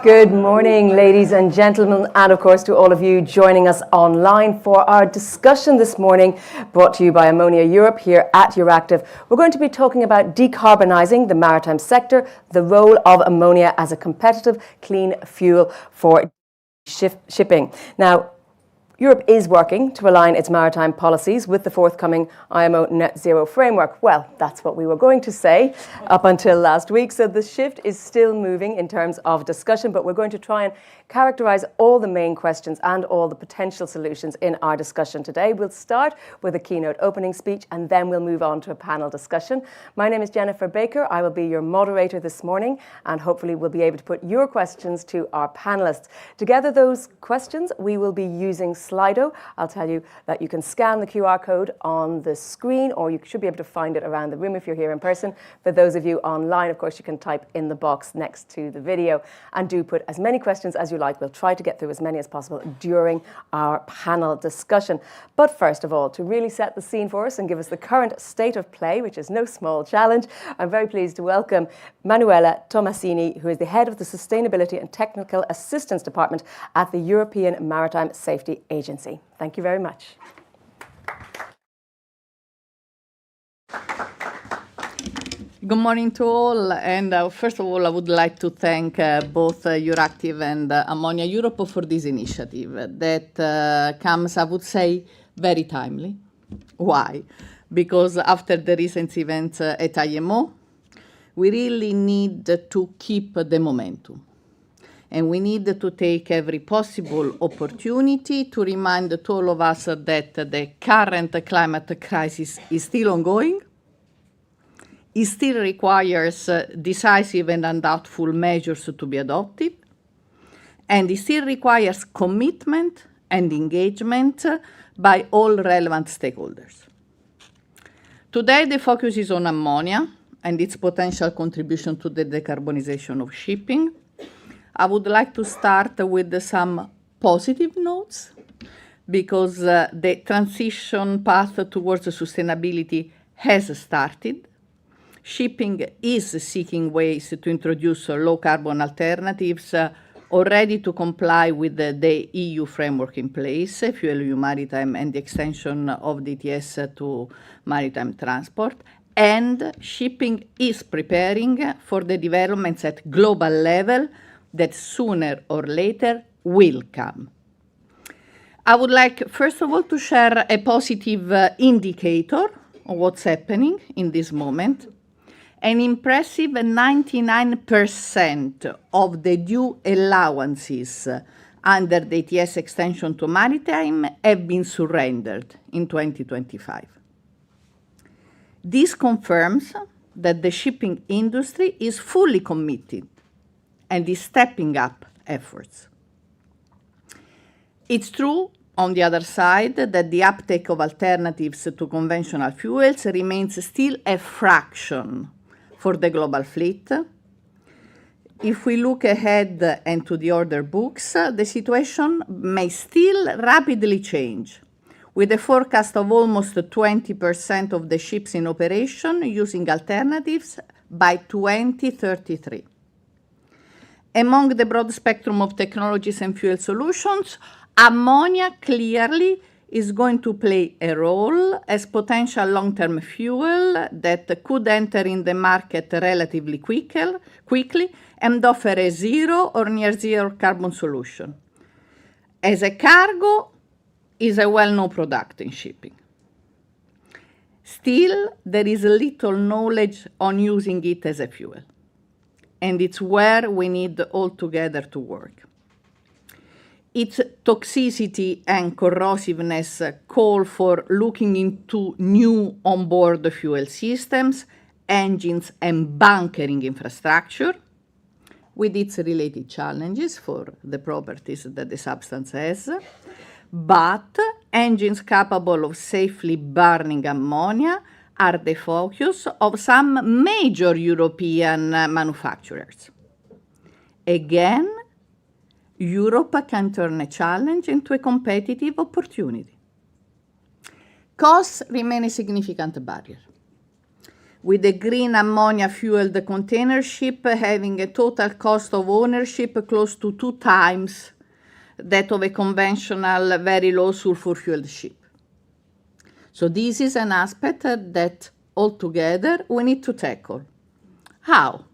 Good morning, ladies and gentlemen, and of course to all of you joining us online for our discussion this morning, brought to you by Ammonia Europe here at Euractiv. We're going to be talking about decarbonising the maritime sector, the role of ammonia as a competitive, clean fuel for shipping. Now, Europe is working to align its maritime policies with the forthcoming IMO net zero framework. Well, that's what we were going to say up until last week. So the shift is still moving in terms of discussion, but we're going to try and characterise all the main questions and all the potential solutions in our discussion today. We'll start with a keynote opening speech and then we'll move on to a panel discussion. My name is Jennifer Baker. I will be your moderator this morning and hopefully we'll be able to put your questions to our panellists. To gather those questions, we will be using Slido. I'll tell you that you can scan the QR code on the screen, or you should be able to find it around the room if you're here in person. For those of you online, of course, you can type in the box next to the video, and do put as many questions as you like. We'll try to get through as many as possible during our panel discussion. But first of all, to really set the scene for us and give us the current state of play, which is no small challenge, I'm very pleased to welcome Manuela Tomasini, who is the head of the Sustainability and Technical Assistance Department at the European Maritime Safety Agency. Thank you very much. Good morning to all, and first of all I would like to thank both Euractiv and Ammonia Europe for this initiative that comes, I would say, very timely. Why? Because after the recent events at IMO, we really need to keep the momentum. And we need to take every possible opportunity to remind to all of us that the current climate crisis is still ongoing. It still requires decisive and undoubtful measures to be adopted. And it still requires commitment and engagement by all relevant stakeholders. Today, the focus is on ammonia and its potential contribution to the decarbonization of shipping. I would like to start with some positive notes because the transition path towards sustainability has started. Shipping is seeking ways to introduce low-carbon alternatives already to comply with the EU framework in place, FuelEU Maritime and the extension of the ETS to maritime transport. And shipping is preparing for the developments at global level that sooner or later will come. I would like, first of all, to share a positive indicator of what's happening in this moment. An impressive 99% of the due allowances under the ETS extension to maritime have been surrendered in 2025. This confirms that the shipping industry is fully committed and is stepping up efforts. It's true, on the other side, that the uptake of alternatives to conventional fuels remains still a fraction for the global fleet. If we look ahead and to the order books, the situation may still rapidly change, with a forecast of almost 20% of the ships in operation using alternatives by 2033. Among the broad spectrum of technologies and fuel solutions, ammonia clearly is going to play a role as potential long-term fuel that could enter in the market relatively quickly and offer a zero or near zero carbon solution. As a cargo, is a well-known product in shipping. Still, there is little knowledge on using it as a fuel. And it's where we need all together to work. Its toxicity and corrosiveness call for looking into new onboard fuel systems, engines, and bunkering infrastructure, with its related challenges for the properties that the substance has. But engines capable of safely burning ammonia are the focus of some major European manufacturers. Again, Europe can turn a challenge into a competitive opportunity. Costs remain a significant barrier. with a green ammonia-fueled container ship having a total cost of ownership close to 2 times that of a conventional, very low sulfur-fueled ship. So this is an aspect that altogether we need to tackle. How?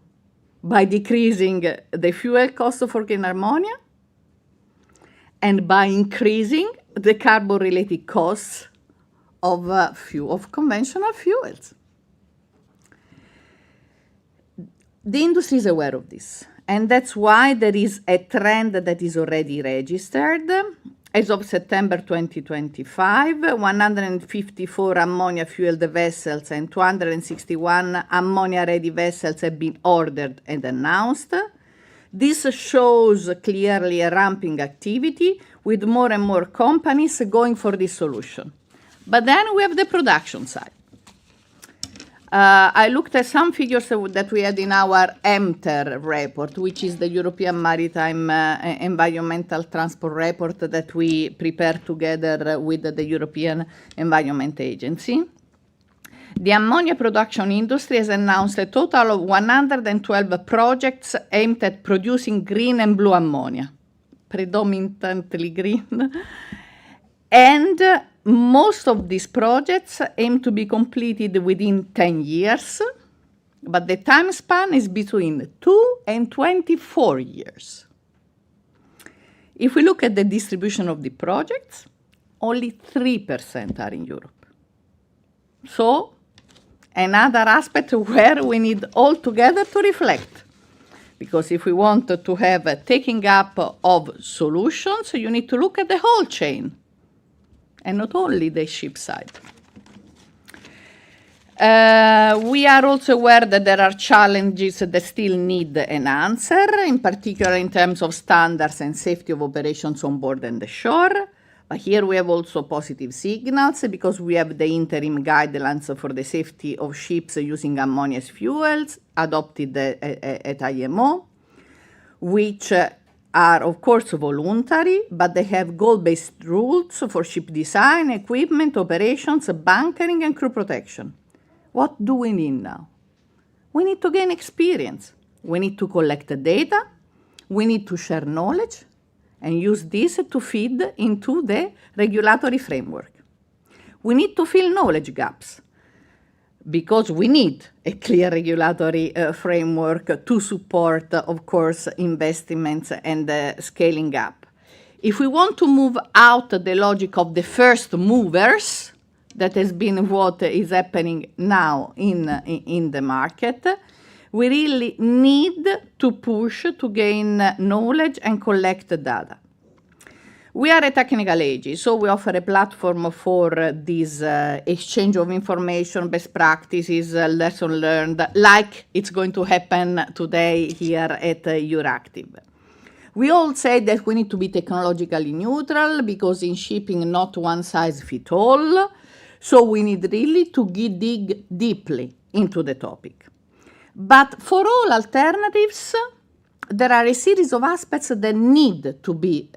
By decreasing the fuel cost for green ammonia and by increasing the carbon-related costs of conventional fuels. The industry is aware of this, and that's why there is a trend that is already registered. As of September 2025, 154 ammonia-fueled vessels and 261 ammonia-ready vessels have been ordered and announced. This shows clearly a ramping activity with more and more companies going for this solution. But then we have the production side. I looked at some figures that we had in our EMTER report, which is the European Maritime Environmental Transport report that we prepared together with the European Environment Agency. The ammonia production industry has announced a total of 112 projects aimed at producing green and blue ammonia, predominantly green. And most of these projects aim to be completed within 10 years, but the time span is between 2 and 24 years. If we look at the distribution of the projects, only 3% are in Europe. So, another aspect where we need all together to reflect. Because if we want to have a taking up of solutions, you need to look at the whole chain, and not only the ship side. We are also aware that there are challenges that still need an answer, in particular in terms of standards and safety of operations on board and the shore. But here we have also positive signals because we have the interim guidelines for the safety of ships using ammonia as fuels adopted at IMO, which are, of course, voluntary, but they have goal-based rules for ship design, equipment, operations, bunkering, and crew protection. What do we need now? We need to gain experience. We need to collect the data. We need to share knowledge and use this to feed into the regulatory framework. We need to fill knowledge gaps, because we need a clear regulatory framework to support, of course, investments and scaling up. If we want to move out the logic of the first movers, that has been what is happening now in the market, we really need to push to gain knowledge and collect data. We are a technical age, so we offer a platform for this exchange of information, best practices, lesson learned, like it's going to happen today here at Euractiv. We all say that we need to be technologically neutral because in shipping not one size fits all, so we need really to dig deeply into the topic. But for all alternatives, there are a series of aspects that need to be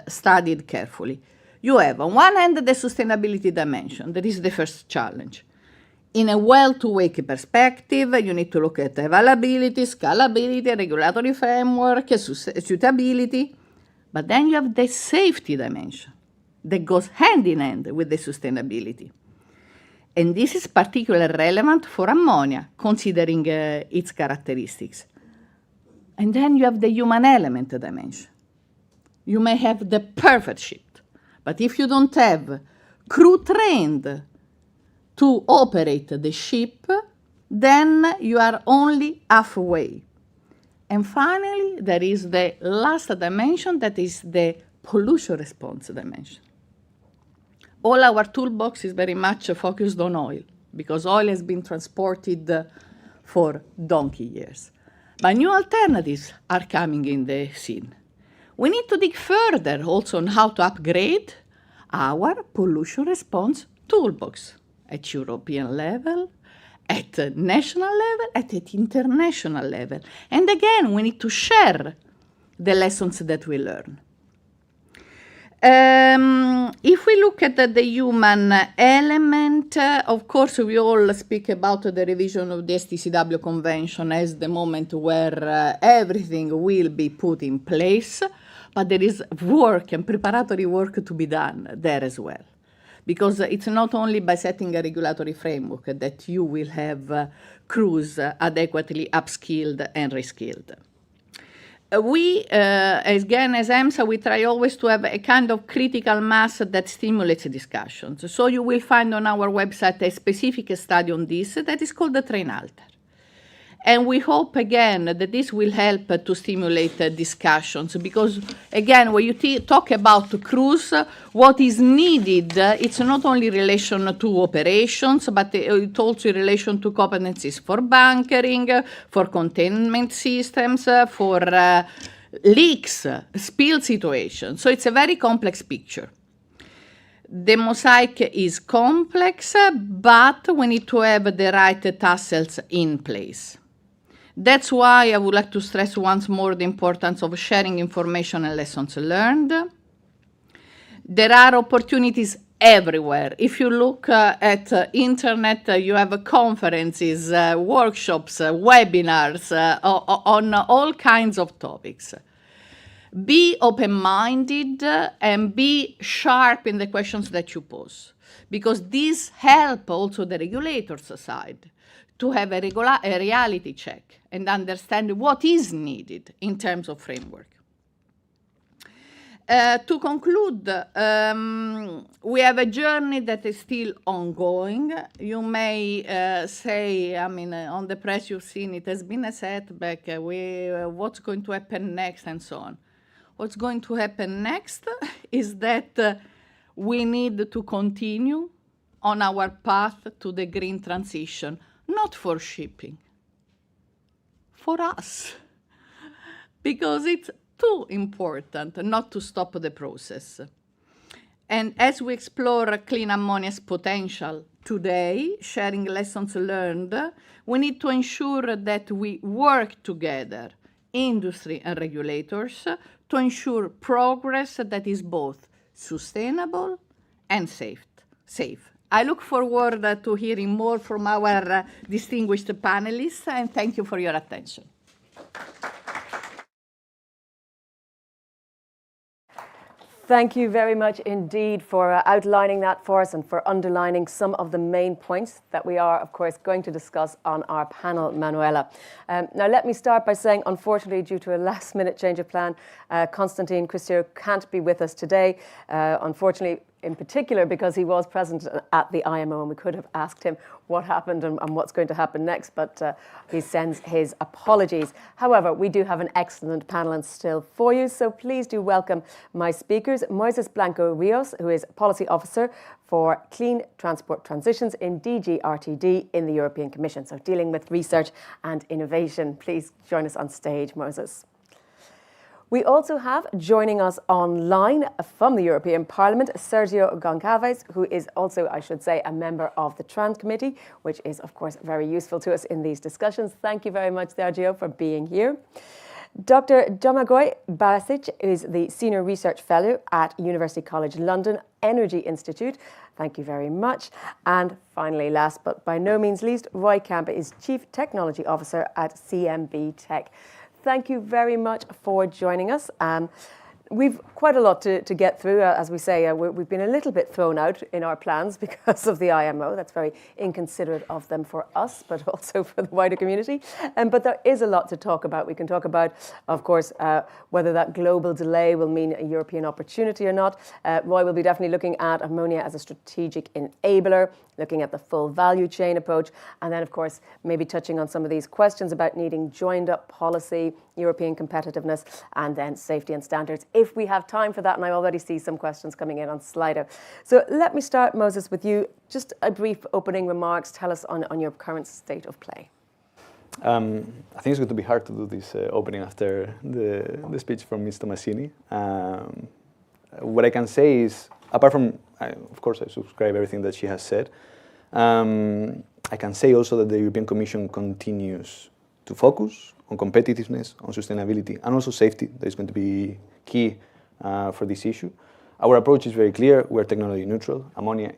studied carefully. You have, on one hand, the sustainability dimension. That is the first challenge. In a well-to-wake perspective, you need to look at availability, scalability, regulatory framework, suitability. But then you have the safety dimension that goes hand in hand with the sustainability. And this is particularly relevant for ammonia, considering its characteristics. And then you have the human element dimension. You may have the perfect ship, but if you don't have crew trained to operate the ship, then you are only halfway. And finally, there is the last dimension, that is the pollution response dimension. All our toolbox is very much focused on oil, because oil has been transported for donkey years. But new alternatives are coming in the scene. We need to dig further also on how to upgrade our pollution response toolbox at European level, at national level, at international level. And again, we need to share the lessons that we learn. If we look at the human element, of course, we all speak about the revision of the STCW Convention as the moment where everything will be put in place, but there is work and preparatory work to be done there as well. Because it's not only by setting a regulatory framework that you will have crews adequately upskilled and reskilled. We, again, as EMSA, we try always to have a kind of critical mass that stimulates discussions. So you will find on our website a specific study on this that is called the Train Alter. And we hope, again, that this will help to stimulate discussions because, again, when you talk about crews, what is needed, it's not only in relation to operations, but it's also in relation to competencies for bunkering, for containment systems, for leaks, spill situations. So it's a very complex picture. The mosaic is complex, but we need to have the right tassels in place. That's why I would like to stress once more the importance of sharing information and lessons learned. There are opportunities everywhere. If you look at internet, you have conferences, workshops, webinars on all kinds of topics. Be open-minded and be sharp in the questions that you pose, because these help also the regulators' side to have a reality check and understand what is needed in terms of framework. To conclude, we have a journey that is still ongoing. You may say, I mean, on the press you've seen it has been a setback, what's going to happen next and so on. What's going to happen next is that we need to continue on our path to the green transition, not for shipping, for us, because it's too important not to stop the process. And as we explore clean ammonia's potential today, sharing lessons learned, we need to ensure that we work together, industry and regulators, to ensure progress that is both sustainable and safe. I look forward to hearing more from our distinguished panelists, and thank you for your attention. Thank you very much indeed for outlining that for us and for underlining some of the main points that we are, of course, going to discuss on our panel, Manuela. Now, let me start by saying, unfortunately, due to a last-minute change of plan, Constantine Christier can't be with us today. Unfortunately, in particular, because he was present at the IMO and we could have asked him what happened and what's going to happen next, but he sends his apologies. However, we do have an excellent panel still for you, so please do welcome my speakers, Moises Blanco Rios, who is Policy Officer for Clean Transport Transitions in DG RTD in the European Commission, so dealing with research and innovation. Please join us on stage, Moises. We also have, joining us online from the European Parliament, Sergio Goncalves, who is also, I should say, a member of the Trans Committee, which is, of course, very useful to us in these discussions. Thank you very much, Sergio, for being here. Dr. Domagoj Barasic is the Senior Research Fellow at University College London Energy Institute. Thank you very much. And finally, last but by no means least, Roy Camp is Chief Technology Officer at CMB Tech. Thank you very much for joining us. We've quite a lot to get through. As we say, we've been a little bit thrown out in our plans because of the IMO. That's very inconsiderate of them for us, but also for the wider community. But there is a lot to talk about. We can talk about, of course, whether that global delay will mean a European opportunity or not. Roy will be definitely looking at ammonia as a strategic enabler, looking at the full value chain approach, and then, of course, maybe touching on some of these questions about needing joined-up policy, European competitiveness, and then safety and standards, if we have time for that. And I already see some questions coming in on Slido. So let me start, Moses, with you. Just a brief opening remarks. Tell us on your current state of play. I think it's going to be hard to do this opening after the speech from Ms. Tomasini. What I can say is, apart from, of course, I subscribe everything that she has said, I can say also that the European Commission continues to focus on competitiveness, on sustainability, and also safety. That is going to be key for this issue. Our approach is very clear. We're technology neutral. Ammonia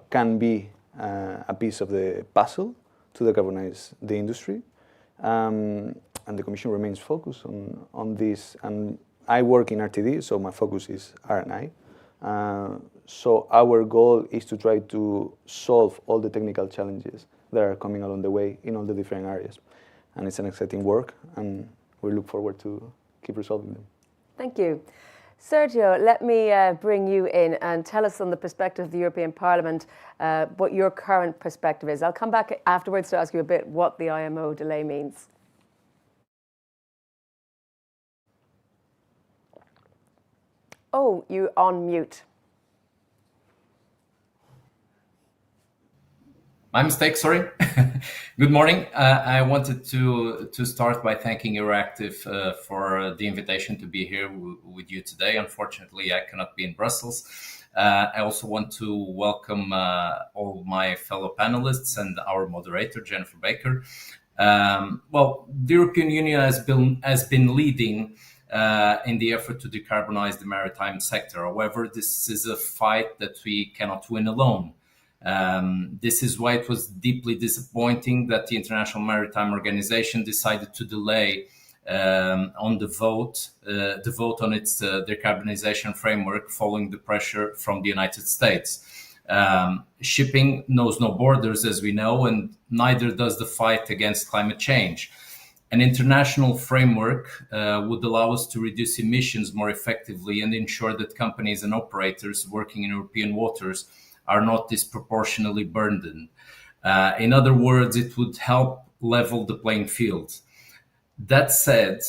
can be a piece of the puzzle to decarbonize the industry. And the Commission remains focused on this. And I work in RTD, so my focus is R&I. So our goal is to try to solve all the technical challenges that are coming along the way in all the different areas. And it's an exciting work, and we look forward to keep resolving them. Thank you. Sergio, let me bring you in and tell us from the perspective of the European Parliament what your current perspective is. I'll come back afterwards to ask you a bit what the IMO delay means. Oh, you're on mute. My mistake, sorry. Good morning. I wanted to start by thanking Euractiv for the invitation to be here with you today. Unfortunately, I cannot be in Brussels. I also want to welcome all my fellow panelists and our moderator, Jennifer Baker. Well, the European Union has been leading in the effort to decarbonize the maritime sector. However, this is a fight that we cannot win alone. This is why it was deeply disappointing that the International Maritime Organization decided to delay on the vote on its decarbonization framework following the pressure from the United States. Shipping knows no borders, as we know, and neither does the fight against climate change. An international framework would allow us to reduce emissions more effectively and ensure that companies and operators working in European waters are not disproportionately burdened. In other words, it would help level the playing field. That said,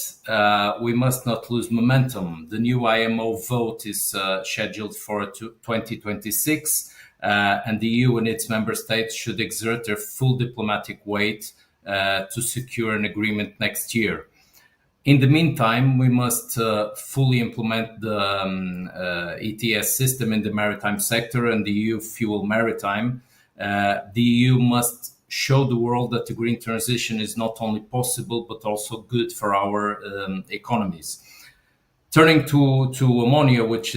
we must not lose momentum. The new IMO vote is scheduled for 2026, and the EU and its member states should exert their full diplomatic weight to secure an agreement next year. In the meantime, we must fully implement the ETS system in the maritime sector and the EU Fuel Maritime. The EU must show the world that the green transition is not only possible, but also good for our economies. Turning to ammonia, which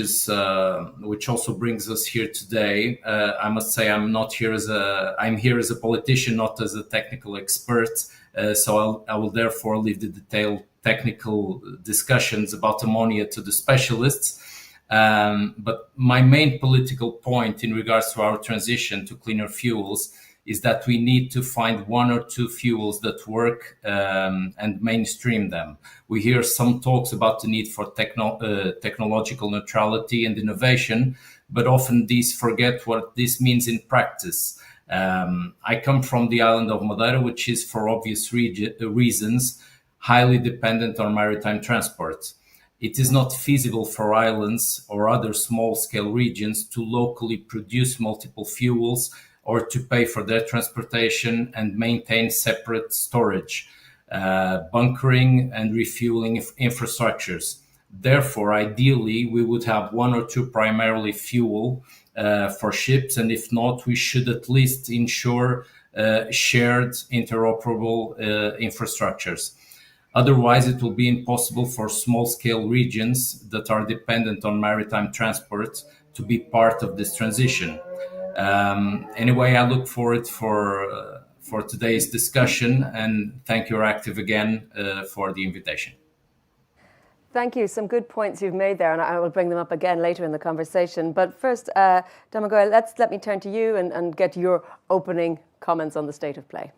also brings us here today, I must say I'm here as a politician, not as a technical expert. So I will therefore leave the detailed technical discussions about ammonia to the specialists. But my main political point in regards to our transition to cleaner fuels is that we need to find one or two fuels that work and mainstream them. We hear some talks about the need for technological neutrality and innovation, but often these forget what this means in practice. I come from the island of Madeira, which is, for obvious reasons, highly dependent on maritime transport. It is not feasible for islands or other small-scale regions to locally produce multiple fuels or to pay for their transportation and maintain separate storage, bunkering and refueling infrastructures. Therefore, ideally, we would have one or two primarily fuel for ships, and if not, we should at least ensure shared interoperable infrastructures. Otherwise, it will be impossible for small-scale regions that are dependent on maritime transport to be part of this transition. Anyway, I look forward for today's discussion, and thank you, Euractiv, again for the invitation. Thank you. Some good points you've made there, and I will bring them up again later in the conversation. But first, Domagoj, let me turn to you and get your opening comments on the state of play.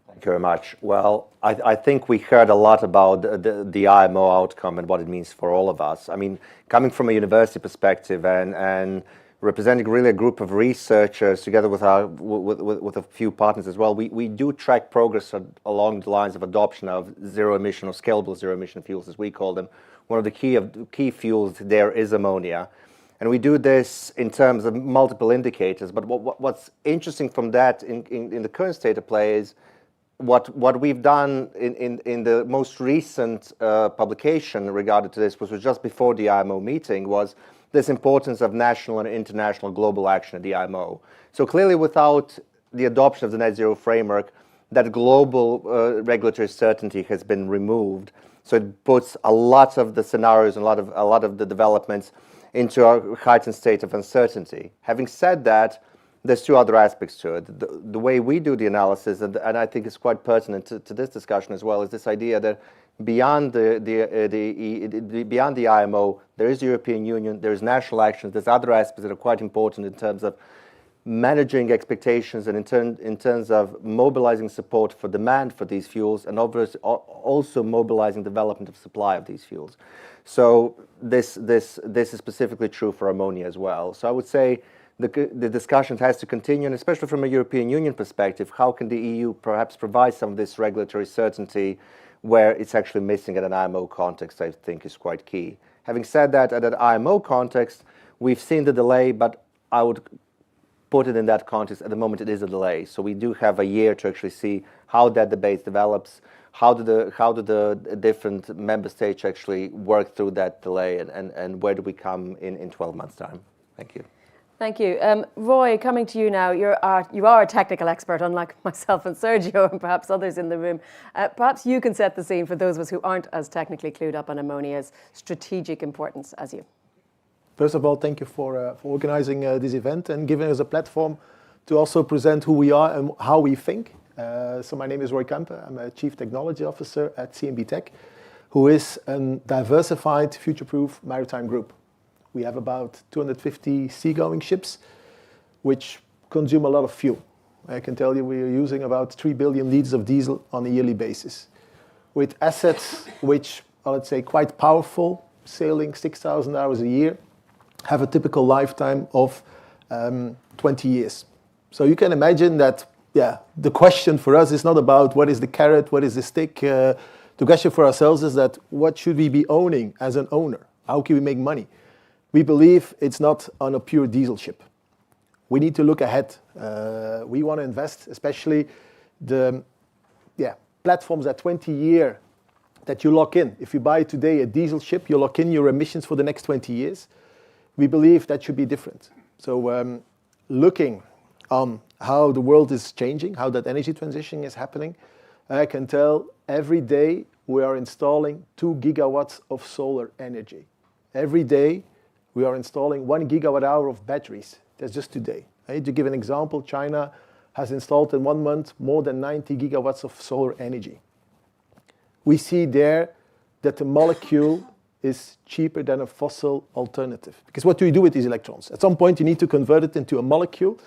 Thank you very much. Well, I think we heard a lot about the IMO outcome and what it means for all of us. I mean, coming from a university perspective and representing really a group of researchers together with a few partners as well, we do track progress along the lines of adoption of zero emission or scalable zero emission fuels, as we call them. One of the key fuels there is ammonia. And we do this in terms of multiple indicators. But what's interesting from that in the current state of play is what we've done in the most recent publication regarding to this, which was just before the IMO meeting, was this importance of national and international global action at the IMO. So clearly, without the adoption of the net zero framework, that global regulatory certainty has been removed. So it puts a lot of the scenarios and a lot of the developments into a heightened state of uncertainty. Having said that, there's two other aspects to it. The way we do the analysis, and I think it's quite pertinent to this discussion as well, is this idea that beyond beyond the IMO, there is the European Union, there is national actions, there's other aspects that are quite important in terms of managing expectations and in terms of mobilizing support for demand for these fuels, and obviously also mobilizing development of supply of these fuels. So this is specifically true for ammonia as well. So I would say the discussion has to continue, and especially from a European Union perspective, how can the EU perhaps provide some of this regulatory certainty where it's actually missing at an IMO context, I think is quite key. Having said that, at an IMO context, we've seen the delay, but I would put it in that context. At the moment, it is a delay. So we do have a year to actually see how that debate develops, how do the different member states actually work through that delay, and where do we come in 12 months' time. Thank you. Thank you. Roy, coming to you now, you are a technical expert, unlike myself and Sergio and perhaps others in the room. Perhaps you can set the scene for those of us who aren't as technically clued up on ammonia's strategic importance as you. First of all, thank you for organizing this event and giving us a platform to also present who we are and how we think. So my name is Roy Kemper. I'm a Chief Technology Officer at CMB Tech, who is a diversified, future-proof maritime group. We have about 250 seagoing ships, which consume a lot of fuel. I can tell you we are using about 3 billion liters of diesel on a yearly basis, with assets which are, let's say, quite powerful, sailing 6,000 hours a year, have a typical lifetime of 20 years. So you can imagine that, the question for us is not about what is the carrot, what is the stick. The question for ourselves is that what should we be owning as an owner? How can we make money? We believe it's not on a pure diesel ship. We need to look ahead. We want to invest, especially the platforms at 20-year that you lock in. If you buy today a diesel ship, you lock in your emissions for the next 20 years. We believe that should be different. So looking on how the world is changing, how that energy transition is happening, I can tell every day we are installing 2 gigawatts of solar energy. Every day we are installing 1 gigawatt hour of batteries. That's just today. To give an example, China has installed in 1 month more than 90 gigawatts of solar energy. We see there that the molecule is cheaper than a fossil alternative. Because what do you do with these electrons? At some point you need to convert it into a molecule,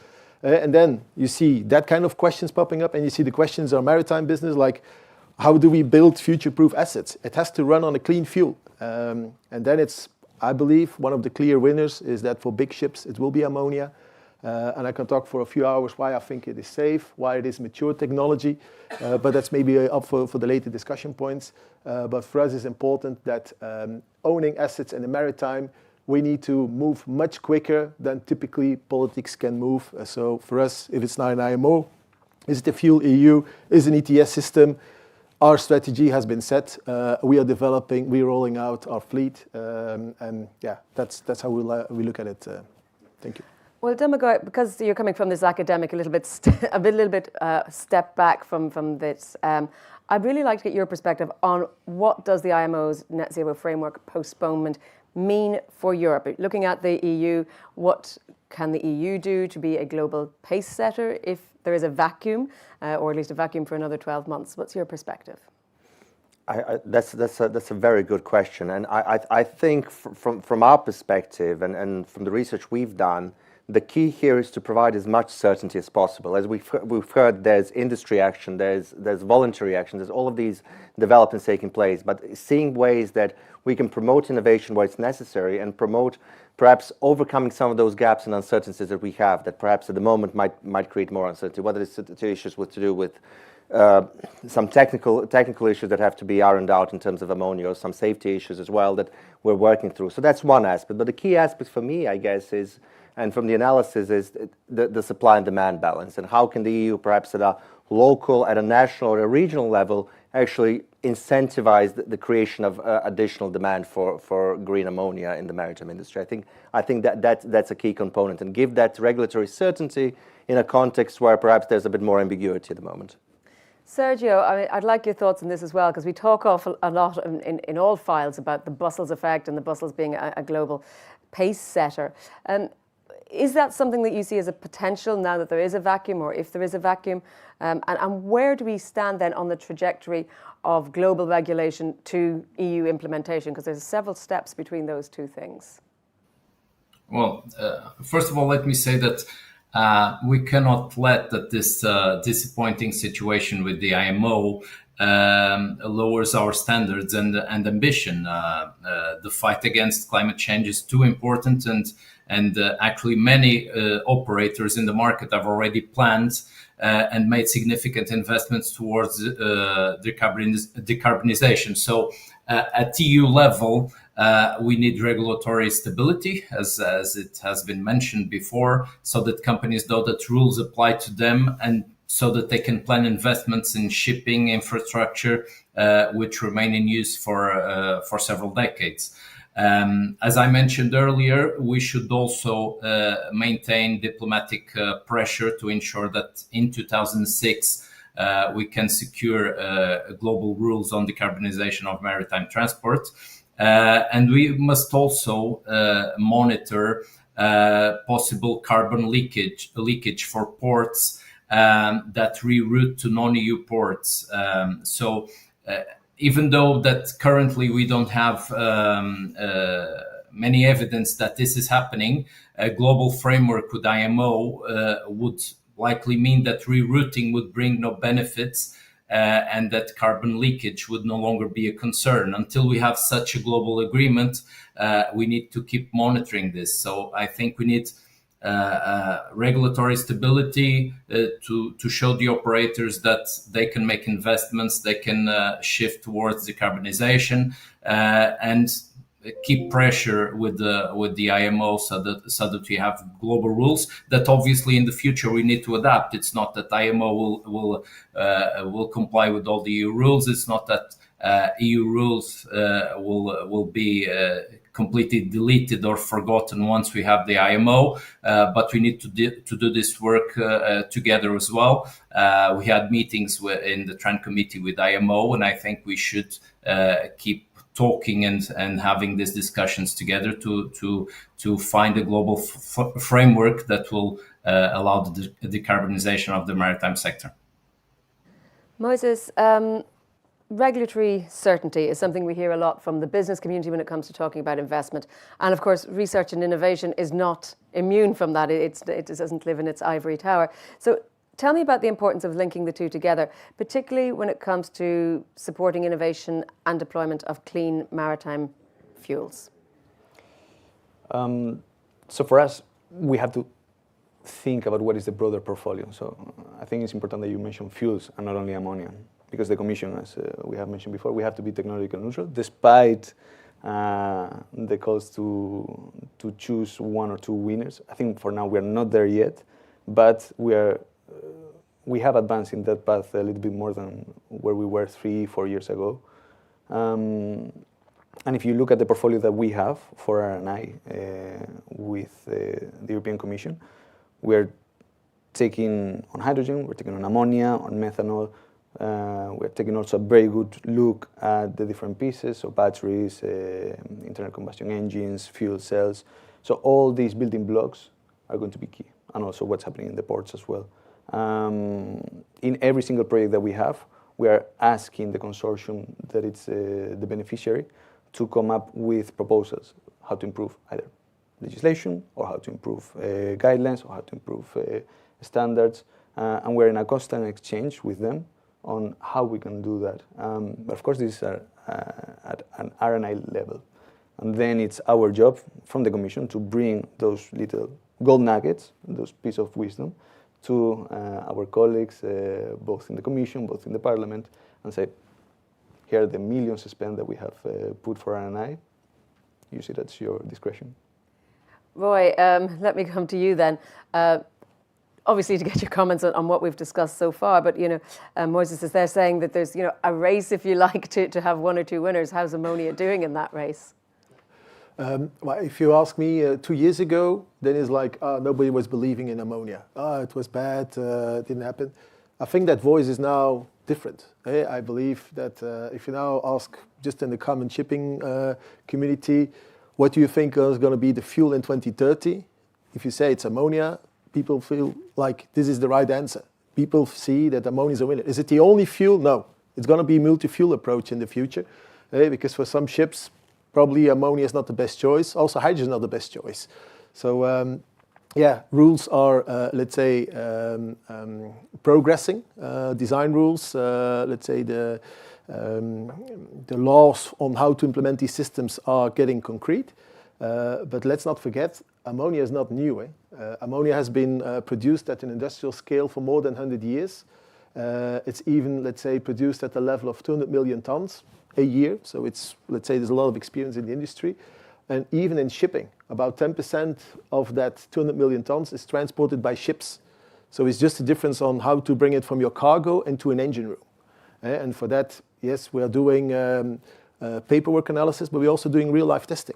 and then you see that kind of questions popping up, and you see the questions in our maritime business, like how do we build future-proof assets? It has to run on a clean fuel. And then it's, I believe, one of the clear winners is that for big ships it will be ammonia. And I can talk for a few hours why I think it is safe, why it is mature technology, but that's maybe up for the later discussion points. But for us it's important that owning assets in the maritime, we need to move much quicker than typically politics can move. So for us, if it's not an IMO, is it the Fuel EU, is an ETS system, our strategy has been set. We are developing, we're rolling out our fleet, and that's how we look at it. Thank you. Well, Domagoj, because you're coming from this academic a little bit step back from this, I'd really like to get your perspective on what does the IMO's net zero framework postponement mean for Europe? Looking at the EU, what can the EU do to be a global pace setter if there is a vacuum, or at least a vacuum for another 12 months? What's your perspective? That's a very good question, and I think from our perspective and from the research we've done, the key here is to provide as much certainty as possible. As we've heard, there's industry action, there's voluntary action, there's all of these developments taking place, but seeing ways that we can promote innovation where it's necessary and promote perhaps overcoming some of those gaps and uncertainties that we have that perhaps at the moment might create more uncertainty, whether it's to issues to do with some technical issues that have to be ironed out in terms of ammonia, or some safety issues as well that we're working through. So that's one aspect. But the key aspect for me, I guess, is, and from the analysis, is the supply and demand balance, and how can the EU perhaps at a local, at a national, or a regional level actually incentivize the creation of additional demand for green ammonia in the maritime industry. I think that's a key component, and give that regulatory certainty in a context where perhaps there's a bit more ambiguity at the moment. Sergio, I'd like your thoughts on this as well, because we talk a lot in all files about the Brussels effect and the Brussels being a global pace setter. Is that something that you see as a potential now that there is a vacuum, or if there is a vacuum? And where do we stand then on the trajectory of global regulation to EU implementation? Because there's several steps between those two things. Well, first of all, let me say that we cannot let that this disappointing situation with the IMO lowers our standards and ambition. The fight against climate change is too important, and actually many operators in the market have already planned and made significant investments towards decarbonization. So at EU level, we need regulatory stability, as it has been mentioned before, so that companies know that rules apply to them, and so that they can plan investments in shipping infrastructure, which remain in use for several decades. As I mentioned earlier, we should also maintain diplomatic pressure to ensure that in 2006 we can secure global rules on decarbonization of maritime transport. And we must also monitor possible carbon leakage for ports that reroute to non-EU ports. So even though that currently we don't have many evidence that this is happening, a global framework with IMO would likely mean that rerouting would bring no benefits, and that carbon leakage would no longer be a concern. Until we have such a global agreement, we need to keep monitoring this. So I think we need regulatory stability to show the operators that they can make investments, they can shift towards decarbonization, and keep pressure with the IMO so that we have global rules that obviously in the future we need to adapt. It's not that IMO will comply with all the EU rules. It's not that EU rules will be completely deleted or forgotten once we have the IMO, but we need to do this work together as well. We had meetings in the TRAN committee with IMO, and I think we should keep talking and having these discussions together to find a global framework that will allow the decarbonization of the maritime sector. Moses, regulatory certainty is something we hear a lot from the business community when it comes to talking about investment. And of course, research and innovation is not immune from that. It doesn't live in its ivory tower. So tell me about the importance of linking the two together, particularly when it comes to supporting innovation and deployment of clean maritime fuels. So for us, we have to think about what is the broader portfolio. So I think it's important that you mention fuels and not only ammonia, because the Commission, as we have mentioned before, we have to be technologically neutral, despite the calls to choose one or two winners. I think for now we are not there yet, but we have advanced in that path a little bit more than where we were 3-4 years ago. And if you look at the portfolio that we have for R&I with the European Commission, we're taking on hydrogen, we're taking on ammonia, on methanol. We're taking also a very good look at the different pieces, so batteries, internal combustion engines, fuel cells. So all these building blocks are going to be key, and also what's happening in the ports as well. In every single project that we have, we are asking the consortium that it's the beneficiary to come up with proposals, how to improve either legislation or how to improve guidelines or how to improve standards. And we're in a constant exchange with them on how we can do that. But of course, these are at an R&I level. And then it's our job from the Commission to bring those little gold nuggets, those pieces of wisdom, to our colleagues, both in the Commission, both in the Parliament, and say, here are the millions spent that we have put for R&I. Use it at your discretion. Roy, let me come to you then. Obviously, to get your comments on what we've discussed so far, but Moses is there saying that there's a race, if you like, to have one or two winners. How's ammonia doing in that race? Well, if you ask me 2 years ago, then it's like nobody was believing in ammonia. It was bad, it didn't happen. I think that voice is now different. I believe that if you now ask just in the common shipping community, what do you think is going to be the fuel in 2030? If you say it's ammonia, people feel like this is the right answer. People see that ammonia is a winner. Is it the only fuel? No. It's going to be a multi-fuel approach in the future, because for some ships, probably ammonia is not the best choice. Also, hydrogen is not the best choice. So, rules are, let's say, progressing. Design rules, let's say the laws on how to implement these systems are getting concrete. But let's not forget, ammonia is not new. Ammonia has been produced at an industrial scale for more than 100 years. It's even, let's say, produced at the level of 200 million tons a year. So it's, let's say, there's a lot of experience in the industry. And even in shipping, about 10% of that 200 million tons is transported by ships. So it's just a difference on how to bring it from your cargo into an engine room. And for that, yes, we are doing paperwork analysis, but we're also doing real-life testing.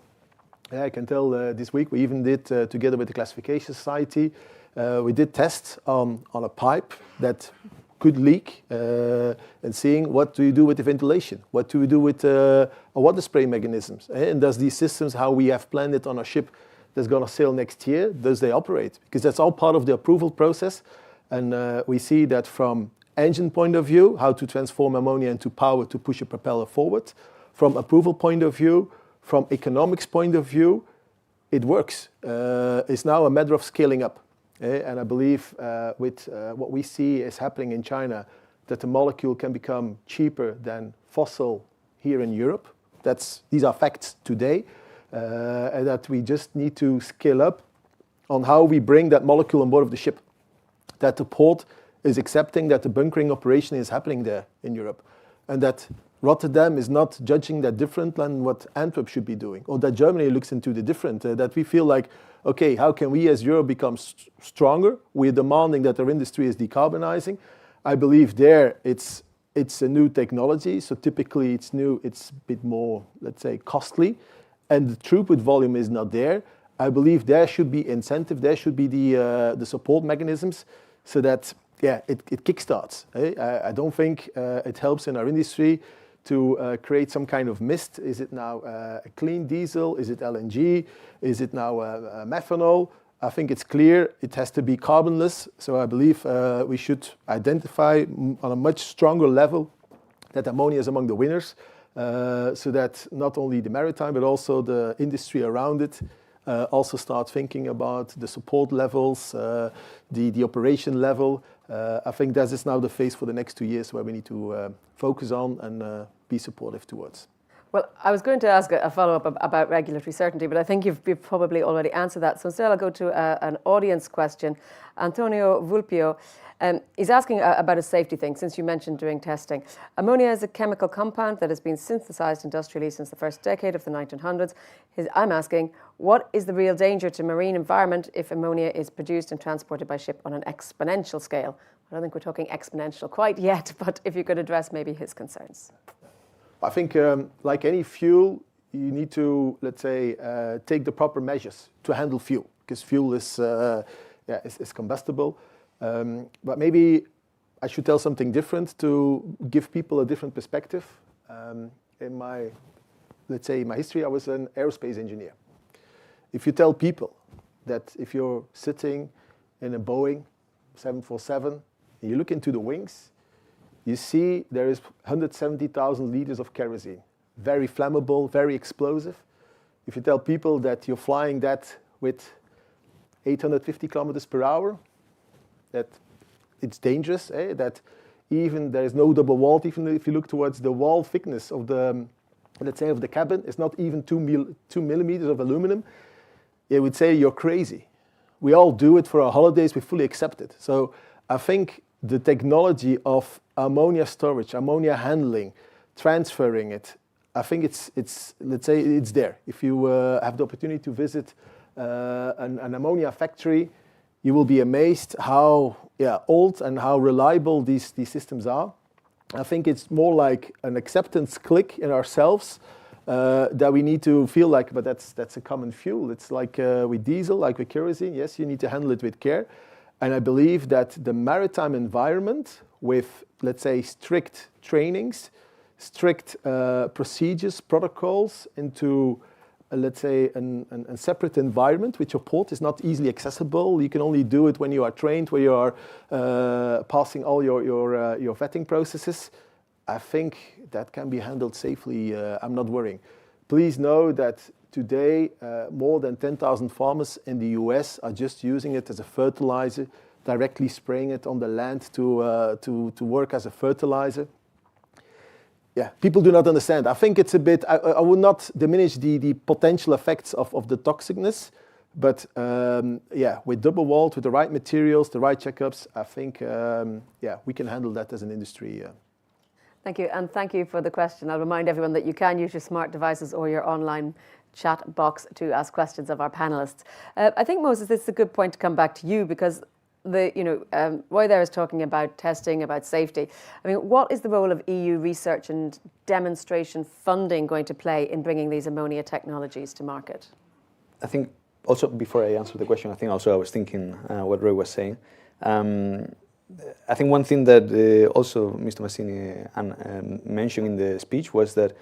I can tell this week we even did, together with the Classification Society, we did tests on a pipe that could leak, and seeing what do you do with the ventilation, what do we do with water spray mechanisms, and does these systems, how we have planned it on a ship that's going to sail next year, does they operate? Because that's all part of the approval process, and we see that from engine point of view, how to transform ammonia into power to push a propeller forward, from approval point of view, from economics point of view, it works. It's now a matter of scaling up. And I believe with what we see is happening in China, that the molecule can become cheaper than fossil here in Europe. These are facts today. And that we just need to scale up on how we bring that molecule on board of the ship. That the port is accepting that the bunkering operation is happening there in Europe. And that Rotterdam is not judging that different than what Antwerp should be doing. Or that Germany looks into the different. That we feel like, okay, how can we as Europe become stronger? We're demanding that our industry is decarbonizing. I believe there it's a new technology. So typically it's new, it's a bit more, let's say, costly. And the throughput volume is not there. I believe there should be incentive, there should be the support mechanisms so that, it kickstarts. I don't think it helps in our industry to create some kind of mist. Is it now a clean diesel? Is it LNG? Is it now methanol? I think it's clear it has to be carbonless. So I believe we should identify on a much stronger level that ammonia is among the winners, so that not only the maritime but also the industry around it also start thinking about the support levels, the operation level. I think that is now the phase for the next 2 years where we need to focus on and be supportive towards. Well, I was going to ask a follow-up about regulatory certainty, but I think you've probably already answered that. So instead I'll go to an audience question. Antonio Vulpio is asking about a safety thing, since you mentioned doing testing. Ammonia is a chemical compound that has been synthesized industrially since the first decade of the 1900s. I'm asking, what is the real danger to marine environment if ammonia is produced and transported by ship on an exponential scale? I don't think we're talking exponential quite yet, but if you could address maybe his concerns. I think like any fuel, you need to, let's say, take the proper measures to handle fuel, because fuel is combustible. But maybe I should tell something different to give people a different perspective. In my history, I was an aerospace engineer. If you tell people that if you're sitting in a Boeing 747 and you look into the wings, you see there is 170,000 liters of kerosene. Very flammable, very explosive. If you tell people that you're flying that with 850 kilometers per hour, that it's dangerous, that even there is no double wall, even if you look towards the wall thickness of the, let's say, of the cabin, it's not even 2 millimeters of aluminum, they would say you're crazy. We all do it for our holidays, we fully accept it. So I think the technology of ammonia storage, ammonia handling, transferring it, I think it's let's say it's there. If you have the opportunity to visit an ammonia factory, you will be amazed how old and how reliable these systems are. I think it's more like an acceptance click in ourselves that we need to feel like, but that's a common fuel. It's like with diesel, like with kerosene. Yes, you need to handle it with care. And I believe that the maritime environment with, let's say, strict trainings, strict procedures, protocols into, let's say, a separate environment, which your port is not easily accessible. You can only do it when you are trained, where you are passing all your vetting processes. I think that can be handled safely. I'm not worrying. Please know that today, more than 10,000 farmers in the US are just using it as a fertilizer, directly spraying it on the land to work as a fertilizer. Yeah, people do not understand. I think it's a bit, I would not diminish the potential effects of the toxicness, but yeah, with double walled, with the right materials, the right checkups, I think, yeah, we can handle that as an industry. Thank you, and thank you for the question. I'll remind everyone that you can use your smart devices or your online chat box to ask questions of our panelists. I think, Moses, this is a good point to come back to you, because Roy there is talking about testing, about safety. I mean, what is the role of EU research and demonstration funding going to play in bringing these ammonia technologies to market? I think also, before I answer the question, I was thinking what Roy was saying. I think one thing that also Mr. Massini mentioned in the speech was that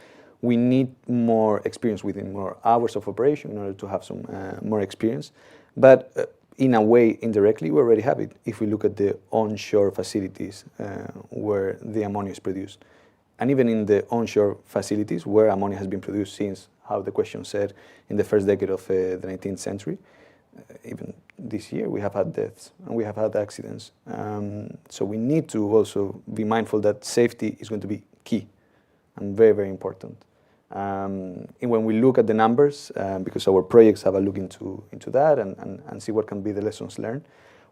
we need more experience within more hours of operation in order to have some more experience. But in a way, indirectly, we already have it if we look at the onshore facilities where the ammonia is produced. And even in the onshore facilities where ammonia has been produced since, how the question said, in the first decade of the 19th century, even this year we have had deaths and we have had accidents. So we need to also be mindful that safety is going to be key and very, very important. And when we look at the numbers, because our projects have a look into that and see what can be the lessons learned,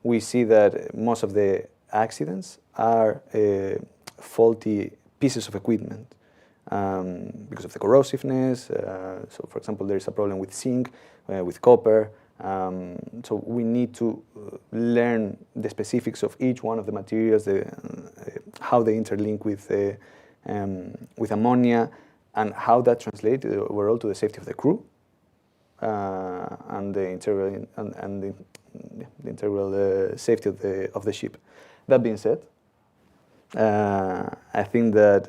we see that most of the accidents are faulty pieces of equipment because of the corrosiveness. So, for example, there is a problem with zinc, with copper. So we need to learn the specifics of each one of the materials, how they interlink with ammonia, and how that translates overall to the safety of the crew and the integral safety of the ship. That being said, I think that